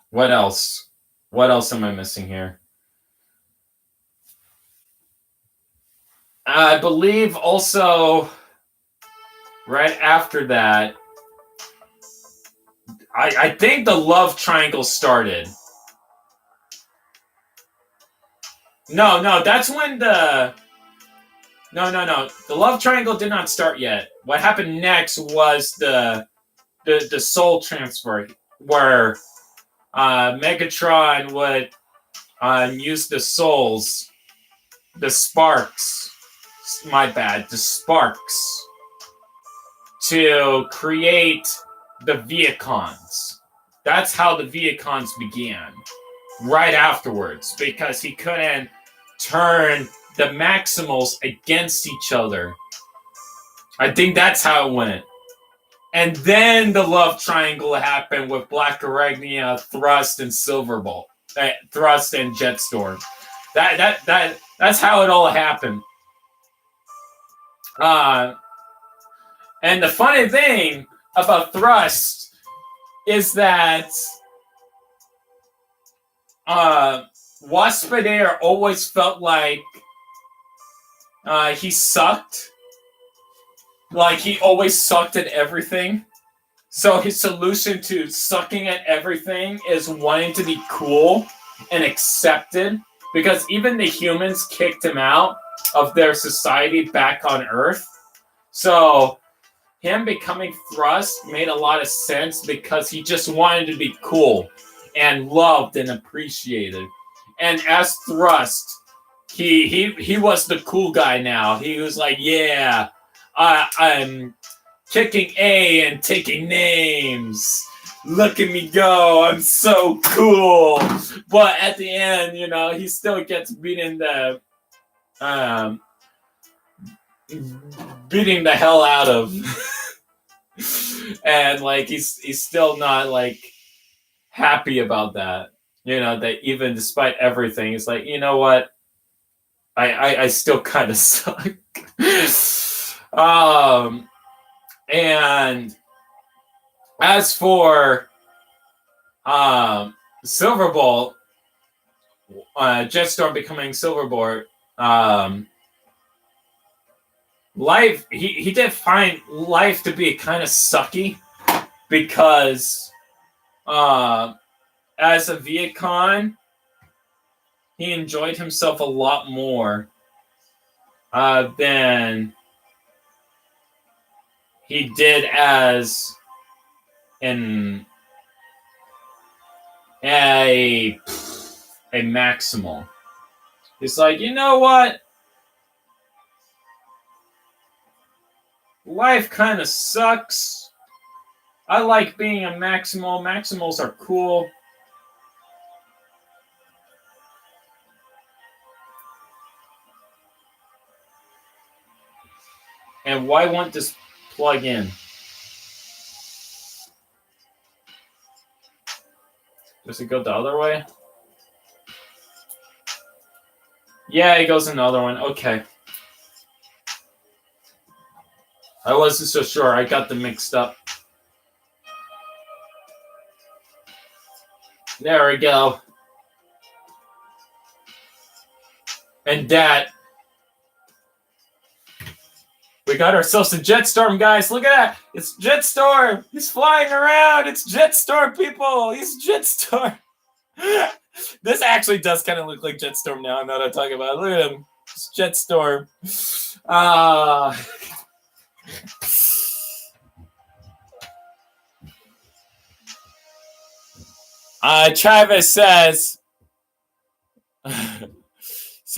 what else? What else am I missing here? I believe also, right after that, I think the love triangle started. No, that's when the... No. The love triangle did not start yet. What happened next was the soul transfer, where Megatron would use the souls, the sparks, my bad, the sparks, to create the Viacons. That's how the Viacons began. Right afterwards, because he couldn't turn the Maximals against each other. I think that's how it went. And then the love triangle happened with Black Arachnia, Thrust, and Silverbolt. Thrust and Jetstorm. That's how it all happened. And the funny thing about Thrust is that Waspinator always felt like he sucked. Like, he always sucked at everything. So his solution to sucking at everything is wanting to be cool and accepted. Because even the humans kicked him out of their society back on Earth. So him becoming Thrust made a lot of sense because he just wanted to be cool and loved and appreciated. And as Thrust, he was the cool guy now. He was like, yeah, I'm kicking A and taking names. Look at me go, I'm so cool. But at the end, you know, he still gets beaten the hell out of. And like he's still not like happy about that. You know, that even despite everything, it's like, you know what? I still kind of suck. And as for Silverbolt, Jetstorm becoming Silverbolt, life, he did find life to be kind of sucky because as a Viacon, he enjoyed himself a lot more than he did as a Maximal. It's like, you know what? Life kind of sucks. I like being a Maximal. Maximals are cool. And why won't this plug in? Does it go the other way? Yeah, it goes in the other one. Okay. I wasn't so sure. I got them mixed up. There we go. And that. We got ourselves a Jetstorm, guys. Look at that. It's Jetstorm. He's flying around. It's Jetstorm, people. He's Jetstorm. This actually does kind of look like Jetstorm now. I know what I'm talking about. Look at him. It's Jetstorm. Travis says...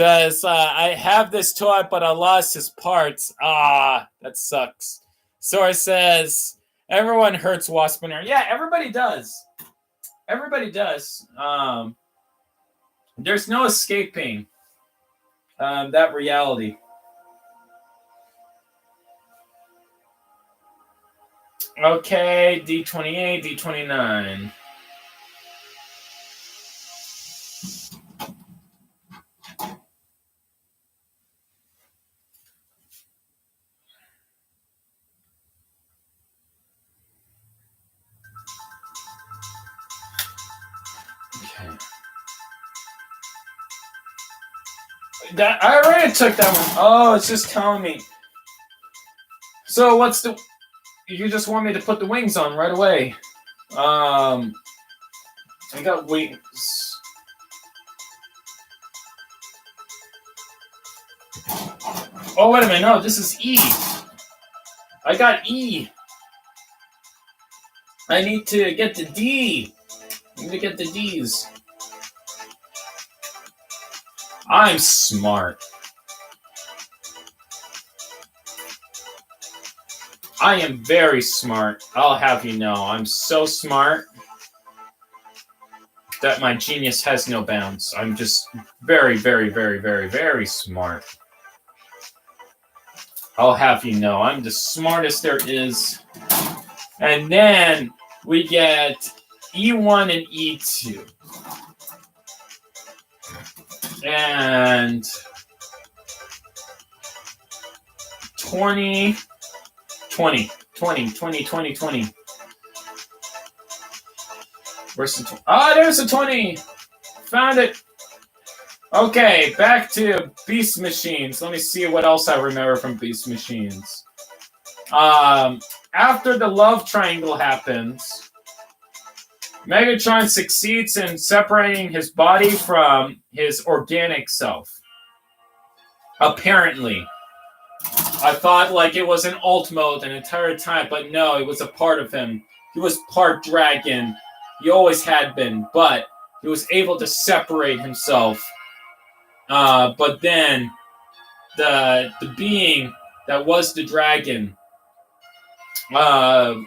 I have this toy, but I lost his parts. That sucks. Sora says, everyone hurts Waspinator. Yeah, everybody does. Everybody does. There's no escaping that reality. Okay, D28, D29. I already took that one. Oh, it's just telling me. So what's the... You just want me to put the wings on right away. I got wings. Oh, wait a minute. No, this is E. I got E. I need to get the D. I need to get the D's. I'm smart. I am very smart. I'll have you know. I'm so smart that my genius has no bounds. I'm just very, very, very, very, very smart. I'll have you know. I'm the smartest there is. And then we get E1 and E2. And 20. Where's the 20? Ah, there's the 20! Found it! Okay, back to Beast Machines. Let me see what else I remember from Beast Machines. After the love triangle happens, Megatron succeeds in separating his body from his organic self. Apparently. I thought like it was an alt mode the entire time, but no, it was a part of him. He was part dragon. He always had been, but he was able to separate himself. But then the being that was the dragon, I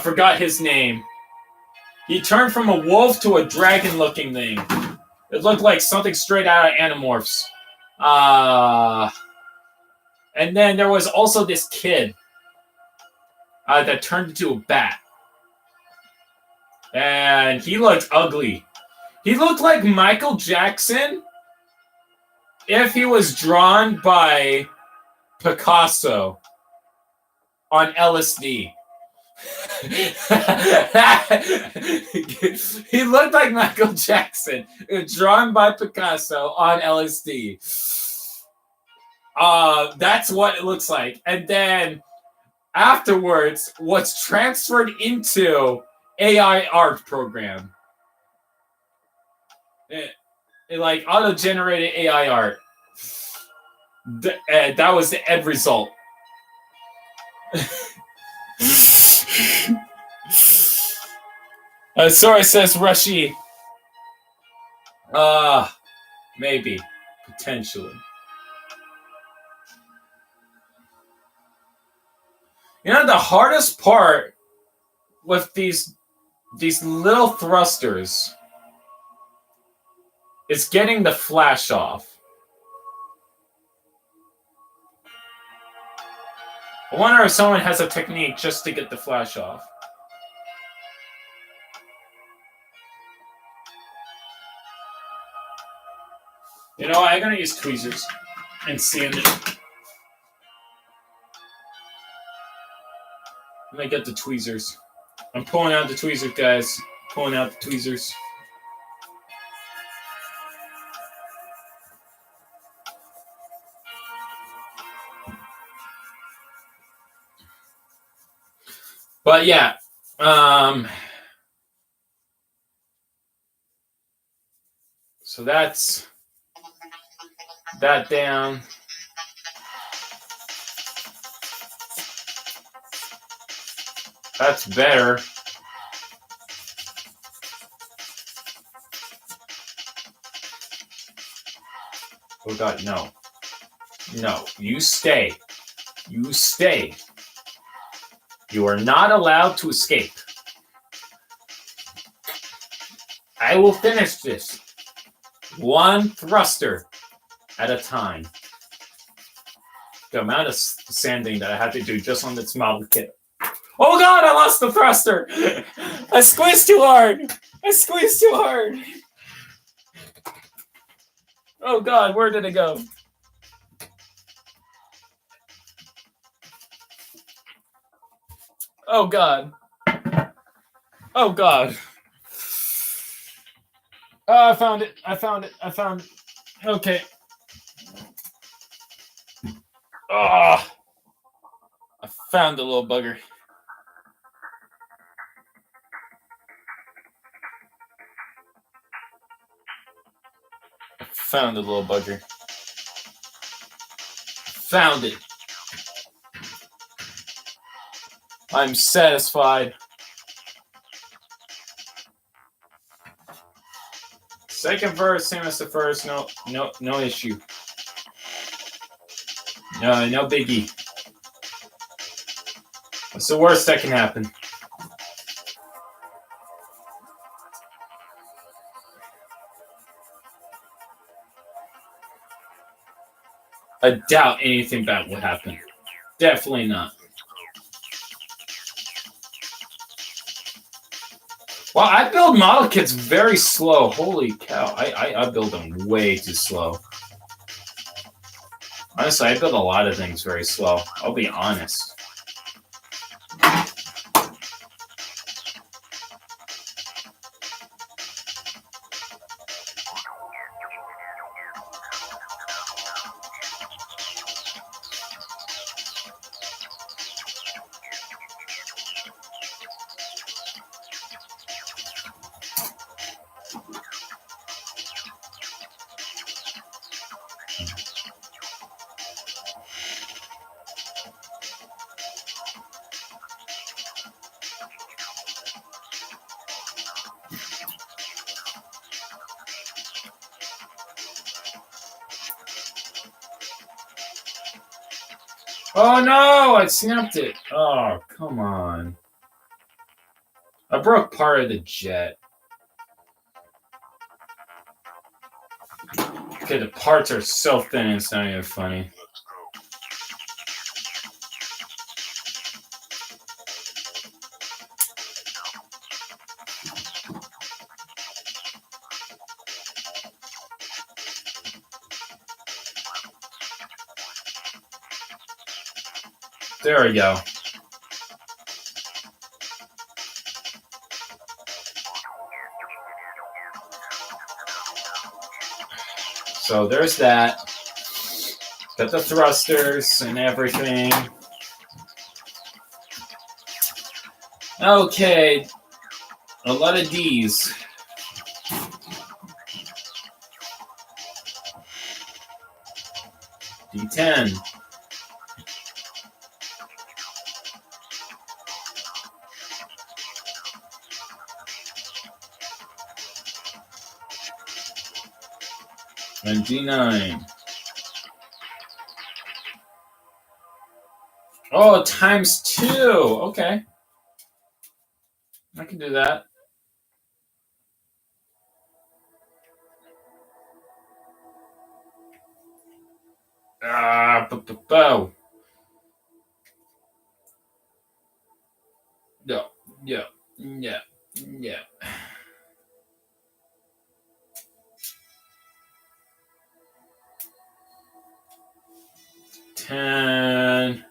forgot his name. He turned from a wolf to a dragon-looking thing. It looked like something straight out of Animorphs. And then there was also this kid that turned into a bat. And he looked ugly. He looked like Michael Jackson if he was drawn by Picasso on LSD. He looked like Michael Jackson, drawn by Picasso on LSD. That's what it looks like. And then afterwards, was transferred into AI art program. It like auto-generated AI art. That was the end result. Sorry, says Rushy. Maybe. Potentially. You know, the hardest part with these little thrusters is getting the flash off. I wonder if someone has a technique just to get the flash off. You know, I'm gonna use tweezers and sand it. I'm gonna get the tweezers. I'm pulling out the tweezers, guys. Pulling out the tweezers. But yeah, so that's that down. That's better. Oh God, no. No, you stay. You stay. You are not allowed to escape. I will finish this. One thruster at a time. The amount of sanding that I had to do just on this model kit. Oh God, I lost the thruster! I squeezed too hard! I squeezed too hard! Oh God, where did it go? Oh God. Oh God. Oh, I found it. I found it. I found it. Okay. Oh, I found the little bugger. I found the little bugger. Found it. I'm satisfied. Second verse, same as the first. No issue. No biggie. What's the worst that can happen? I doubt anything bad would happen. Definitely not. Well, I build model kits very slow. Holy cow. I build them way too slow. Honestly, I build a lot of things very slow. I'll be honest. Oh no, I snapped it. Oh, come on. I broke part of the jet. Okay, the parts are so thin, it's not even funny. There we go. So there's that. Got the thrusters and everything. Okay. A lot of D's. D10. And D9. Oh, times 2. Okay. I can do that. Bow. Yeah. 10.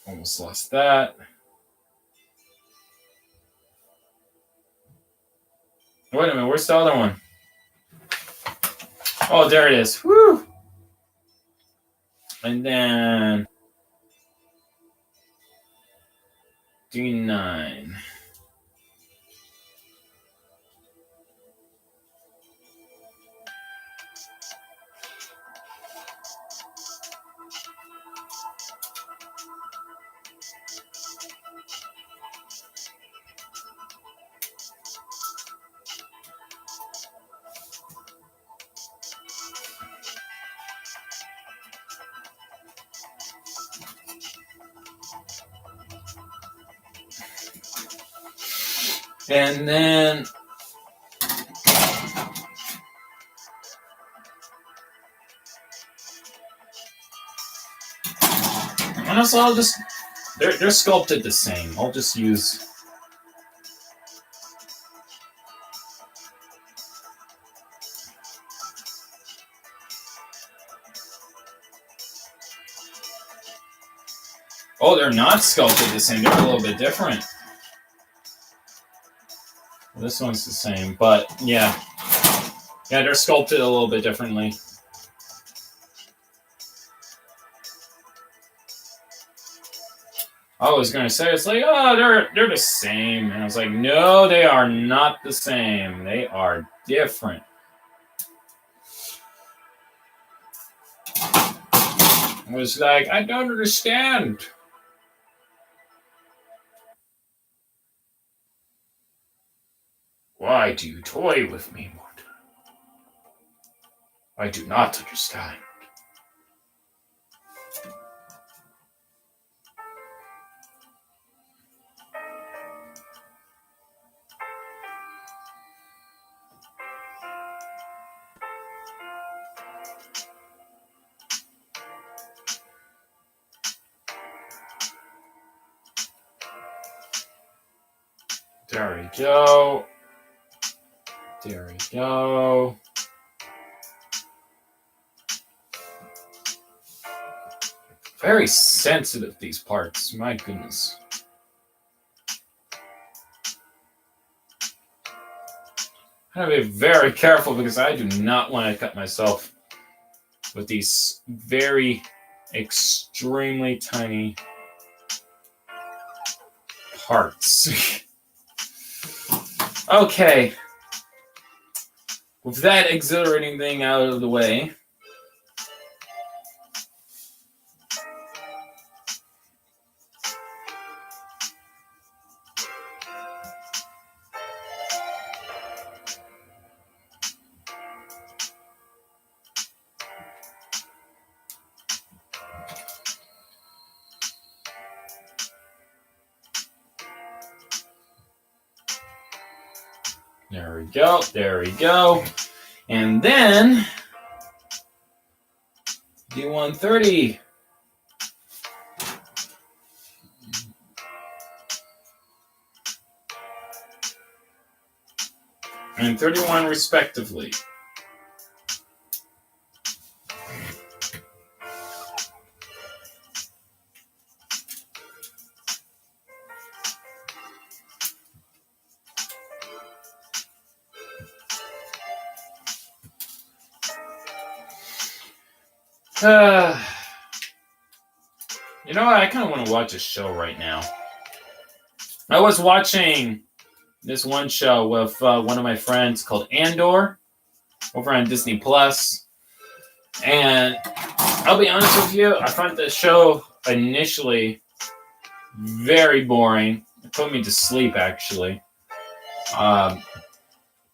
Almost lost that. Wait a minute, where's the other one? Oh, there it is. Woo! And then D9. And then honestly, I'll just they're sculpted the same. I'll just use Oh, they're not sculpted the same. They're a little bit different. This one's the same, but yeah. Yeah, they're sculpted a little bit differently. I was gonna say it's like, oh, they're the same, and I was like, no, they are not the same. They are different. I was like, I don't understand. Why do you toy with me, Morton? I do not understand. There we go. There we go. Very sensitive, these parts. My goodness. I gotta be very careful because I do not want to cut myself with these very extremely tiny parts. Okay. With that exhilarating thing out of the way, there we go, there we go. And then D130. And 31 respectively. You know what? I kind of want to watch a show right now. I was watching this one show with one of my friends called Andor over on Disney Plus. And I'll be honest with you, I found the show initially very boring. It put me to sleep, actually.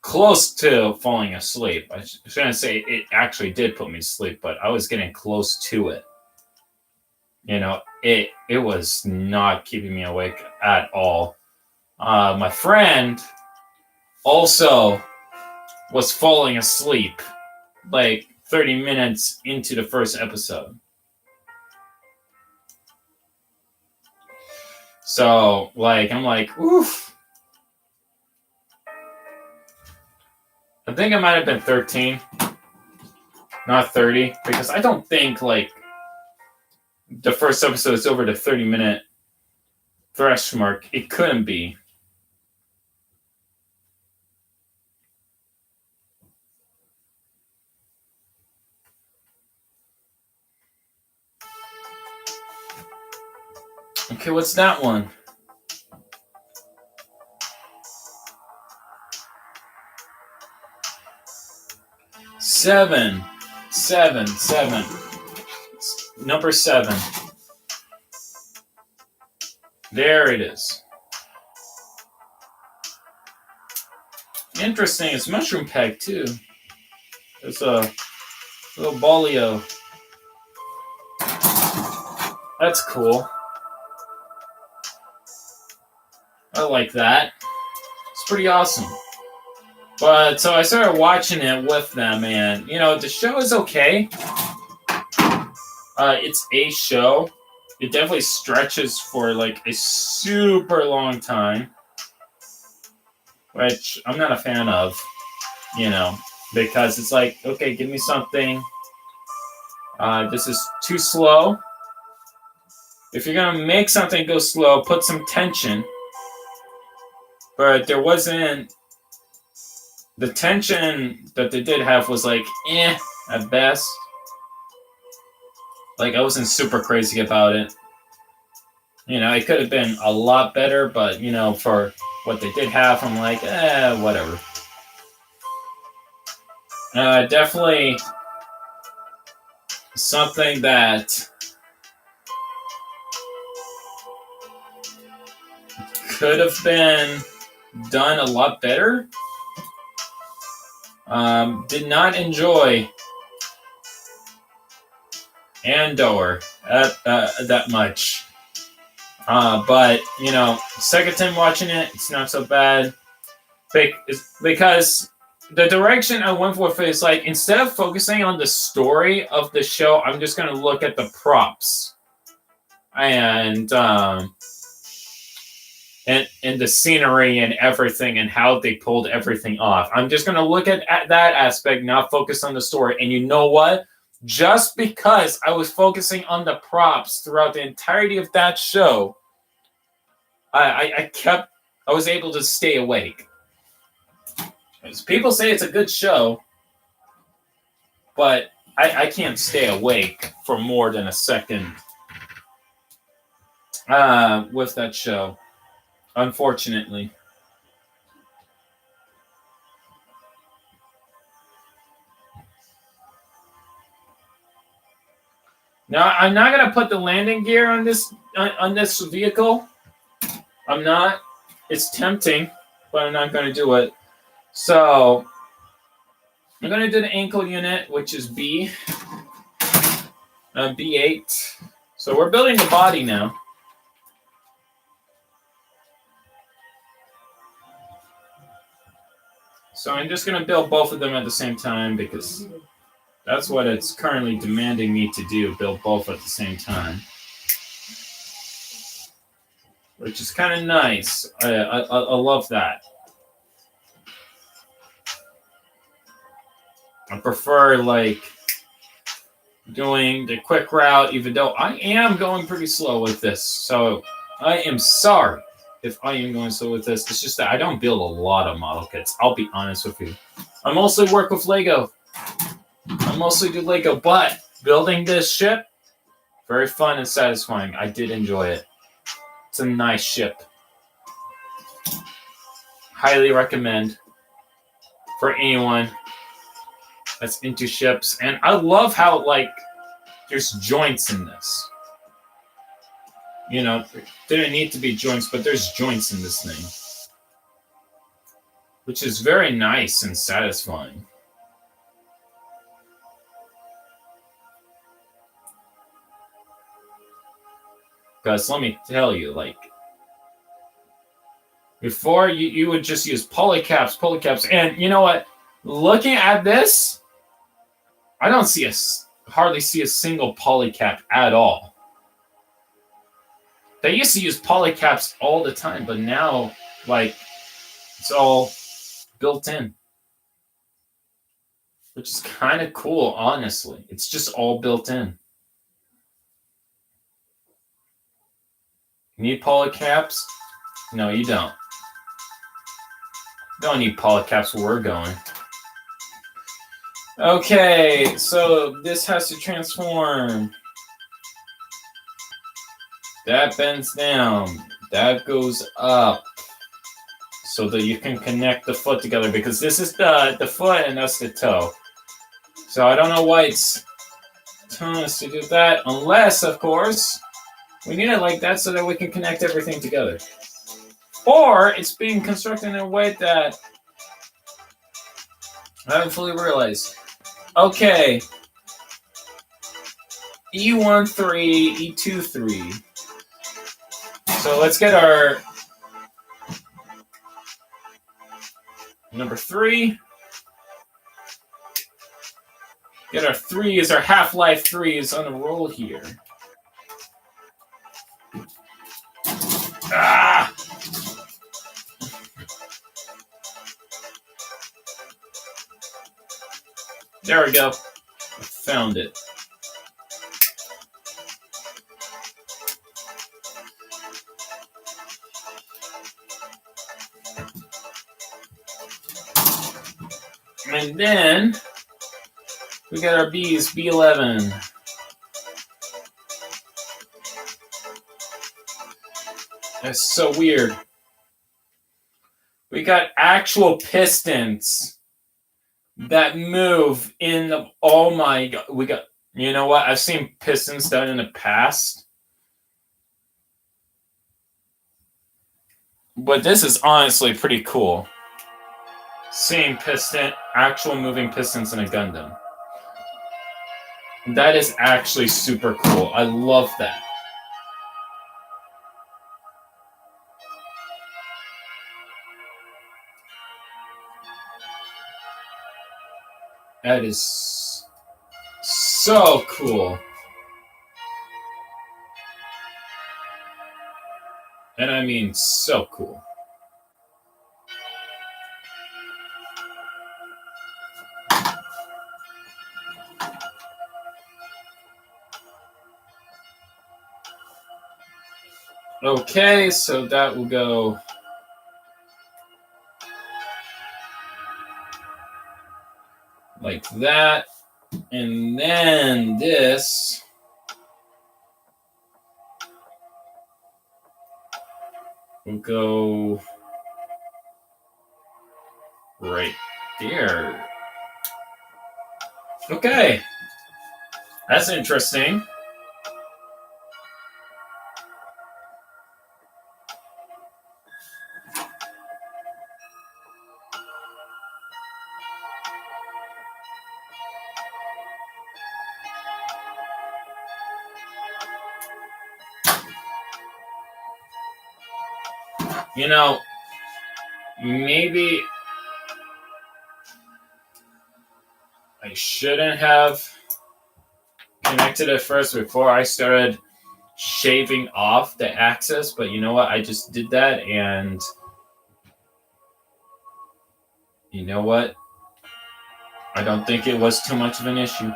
Close to falling asleep. I shouldn't say it actually did put me to sleep, but I was getting close to it. You know, it was not keeping me awake at all. My friend also was falling asleep like 30 minutes into the first episode. So, like, I'm like, oof. I think I might have been 13, not 30, because I don't think, like, the first episode is over the 30-minute thresh mark. It couldn't be. Okay, what's that one? Seven. Number 7. There it is. Interesting. It's mushroom peg too. It's a little bolio. That's cool. I like that. It's pretty awesome. But so I started watching it with them, and you know the show is okay. It's a show. It definitely stretches for like a super long time, which I'm not a fan of. You know, because it's like, okay, give me something. This is too slow. If you're gonna make something go slow, put some tension. But there wasn't the tension that they did have was like, at best. Like, I wasn't super crazy about it. You know, it could have been a lot better, but, you know, for what they did have, I'm like, whatever. Definitely something that could have been done a lot better. Did not enjoy Andor that much. But, you know, second time watching it, it's not so bad. Because the direction I went for is like, instead of focusing on the story of the show, I'm just going to look at the props. And the scenery and everything and how they pulled everything off. I'm just going to look at that aspect, not focus on the story. And you know what? Just because I was focusing on the props throughout the entirety of that show, I was able to stay awake. People say it's a good show, but I can't stay awake for more than a second with that show, unfortunately. Now, I'm not going to put the landing gear on this vehicle. I'm not. It's tempting, but I'm not going to do it. So, I'm going to do the ankle unit, which is B. B8. So, we're building the body now. So, I'm just going to build both of them at the same time because that's what it's currently demanding me to do, build both at the same time. Which is kind of nice. I love that. I prefer, like, doing the quick route, even though I am going pretty slow with this. So, I am sorry if I am going slow with this. It's just that I don't build a lot of model kits. I'll be honest with you. I mostly work with Lego. I mostly do Lego, but building this ship, very fun and satisfying. I did enjoy it. It's a nice ship. Highly recommend for anyone that's into ships. And I love how, like, there's joints in this. You know, there didn't need to be joints, but there's joints in this thing. Which is very nice and satisfying. Because let me tell you, like, before you would just use polycaps, and you know what? Looking at this, I don't hardly see a single polycap at all. They used to use polycaps all the time, but now, like, it's all built in. Which is kind of cool, honestly. It's just all built in. You need polycaps? No, you don't. Don't need polycaps where we're going. Okay, so this has to transform. That bends down. That goes up. So that you can connect the foot together. Because this is the foot and that's the toe. So I don't know why it's telling us to do that. Unless, of course, we need it like that so that we can connect everything together. Or it's being constructed in a way that I haven't fully realized. Okay. E13, E23. So let's get our number 3. Get our 3s, our Half-Life 3s on a roll here. Ah! There we go. I found it. And then we got our B's, B11. That's so weird. We got actual pistons that move in the, oh my god. We got, you know what? I've seen pistons done in the past. But this is honestly pretty cool. Seeing actual moving pistons in a Gundam. That is actually super cool. I love that. That is so cool. And I mean so cool. Okay, so that will go like that. And then this will go right there. Okay. That's interesting. You know, maybe I shouldn't have connected it first before I started shaving off the axis, but you know what? I just did that, and you know what? I don't think it was too much of an issue.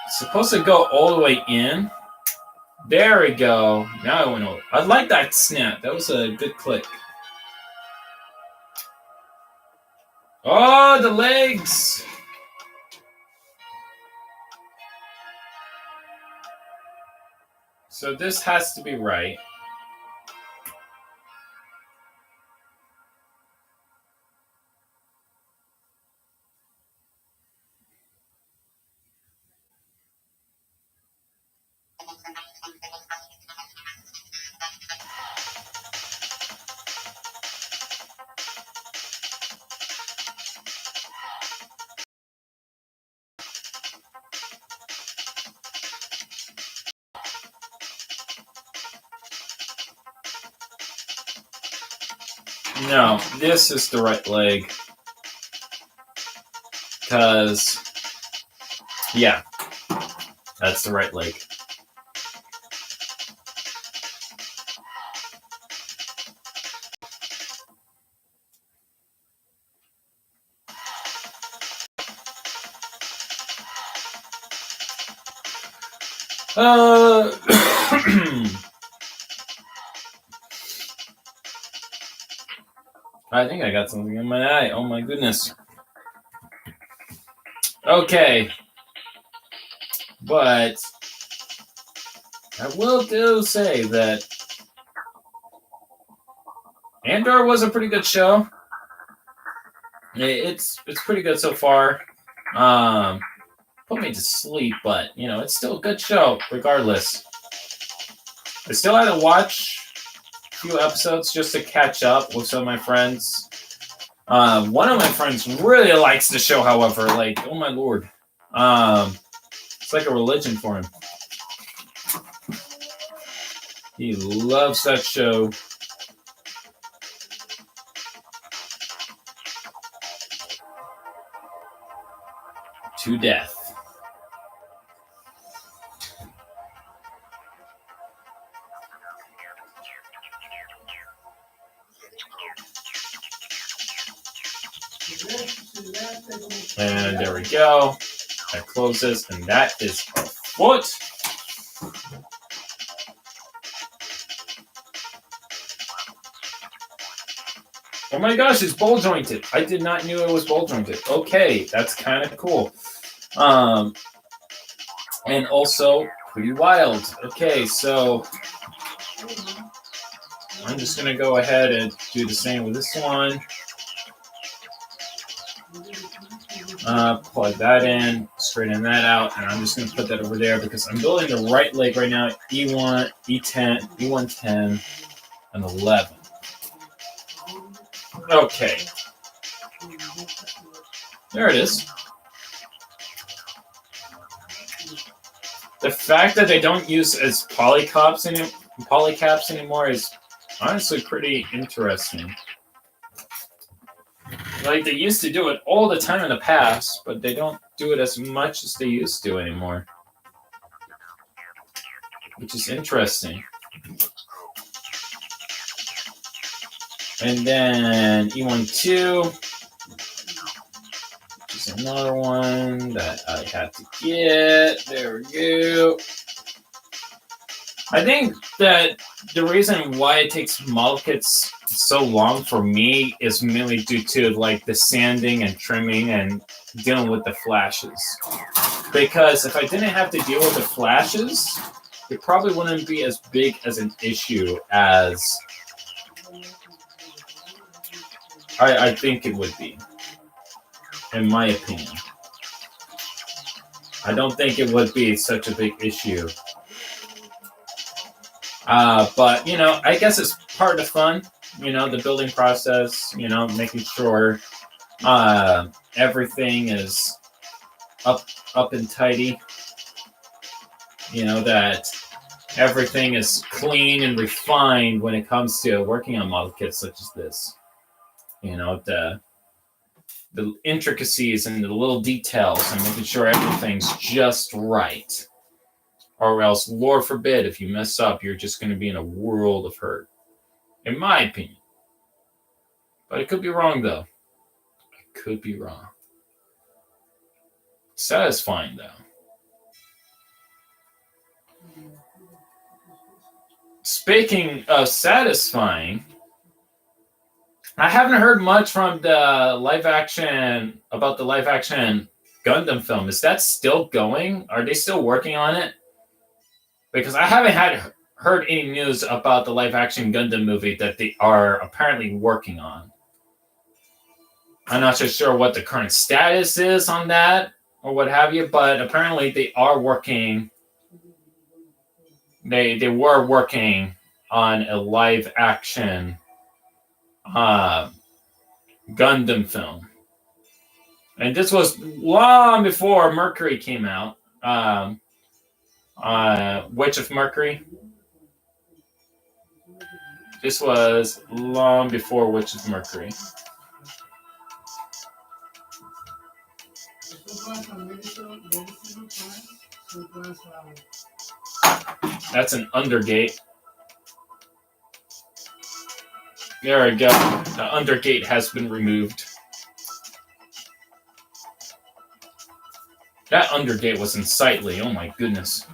It's supposed to go all the way in. There we go. Now I went over. I like that snap. That was a good click. Oh, the legs! So this has to be right. No, this is the right leg. Because, yeah, that's the right leg. I think I got something in my eye. Oh my goodness. Okay. But I will do say that Andor was a pretty good show. It's pretty good so far. Put me to sleep, but you know, it's still a good show regardless. I still had to watch a few episodes just to catch up with some of my friends. One of my friends really likes the show, however. Like, oh my lord. It's like a religion for him. He loves that show. To death. And there we go. That closes, and that is our foot. Oh my gosh, it's ball jointed. I did not knew it was ball jointed. Okay, that's kind of cool. And also pretty wild. Okay, so I'm just gonna go ahead and do the same with this one. Plug that in, straighten that out, and I'm just gonna put that over there because I'm building the right leg right now. E1, E10, E110, and 11. Okay. There it is. The fact that they don't use as polycaps anymore is honestly pretty interesting. Like, they used to do it all the time in the past, but they don't do it as much as they used to anymore. Which is interesting. And then E12, which is another one that I have to get. There we go. I think that the reason why it takes Modelkits so long for me is mainly due to like the sanding and trimming and dealing with the flashes. Because if I didn't have to deal with the flashes, it probably wouldn't be as big as an issue as I think it would be, in my opinion. I don't think it would be such a big issue. But, you know, I guess it's part of the fun, you know, the building process, you know, making sure everything is up and tidy. You know, that everything is clean and refined when it comes to working on model kits such as this. You know, the intricacies and the little details and making sure everything's just right. Or else, Lord forbid, if you mess up, you're just going to be in a world of hurt. In my opinion. But it could be wrong, though. It could be wrong. Satisfying, though. Speaking of satisfying, I haven't heard much from the live action Gundam film. Is that still going? Are they still working on it? Because I haven't heard any news about the live action Gundam movie that they are apparently working on. I'm not so sure what the current status is on that or what have you, but apparently they are working. They were working on a live action Gundam film. And this was long before Mercury came out. Witch of Mercury. This was long before Witch of Mercury. That's an undergate. There we go. The undergate has been removed. That undergate was unsightly. Oh my goodness.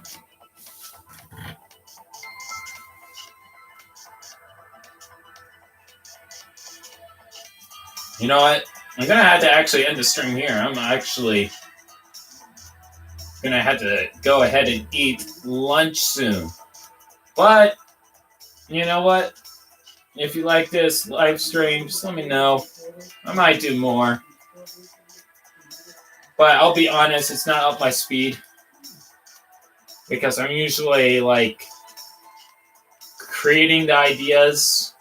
You know what? I'm going to have to actually end the stream here. I'm actually going to have to go ahead and eat lunch soon. But, you know what? If you like this live stream, just let me know. I might do more. But I'll be honest, it's not up my speed. Because I'm usually, like, creating the ideas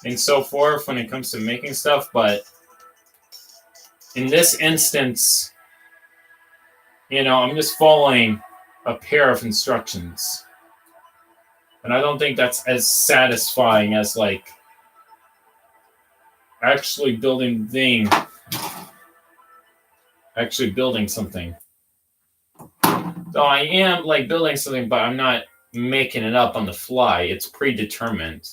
and so forth when it comes to making stuff. But in this instance, you know, I'm just following a pair of instructions. And I don't think that's as satisfying as, like, actually building something. So I am, like, building something, but I'm not making it up on the fly. It's predetermined.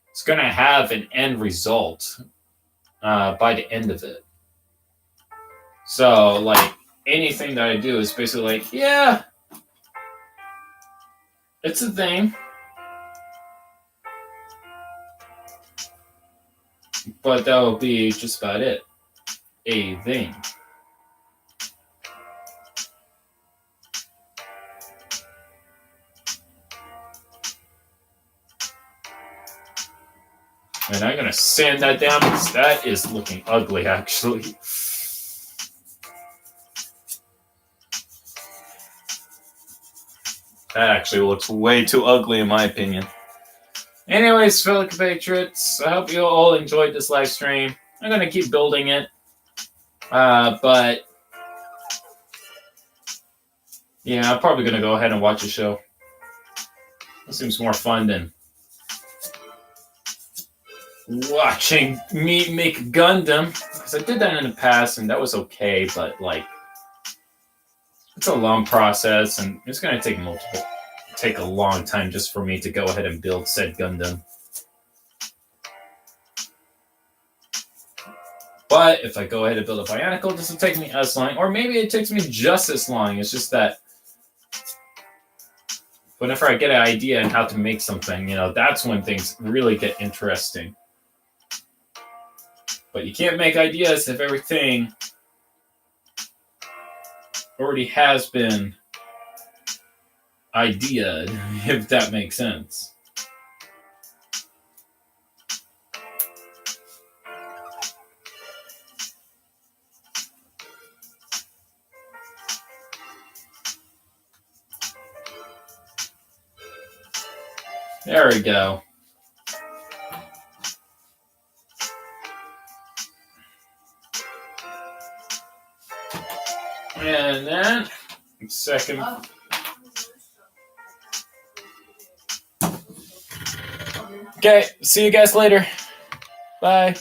It's going to have an end result by the end of it. So, like, anything that I do is basically like, yeah, it's a thing. But that will be just about it. A thing. And I'm going to sand that down because that is looking ugly, actually. That actually looks way too ugly in my opinion. Anyways, fellow compatriots, I hope you all enjoyed this live stream. I'm going to keep building it. But yeah, I'm probably going to go ahead and watch a show. It seems more fun than watching me make Gundam. Because I did that in the past and that was okay, but like, it's a long process and it's going to take a long time just for me to go ahead and build said Gundam. But if I go ahead and build a Bionicle, this will take me as long, or maybe it takes me just as long. It's just that whenever I get an idea on how to make something, that's when things really get interesting. But you can't make ideas if everything already has been ideaed, if that makes sense. There we go. And then, second. Okay, see you guys later. Bye.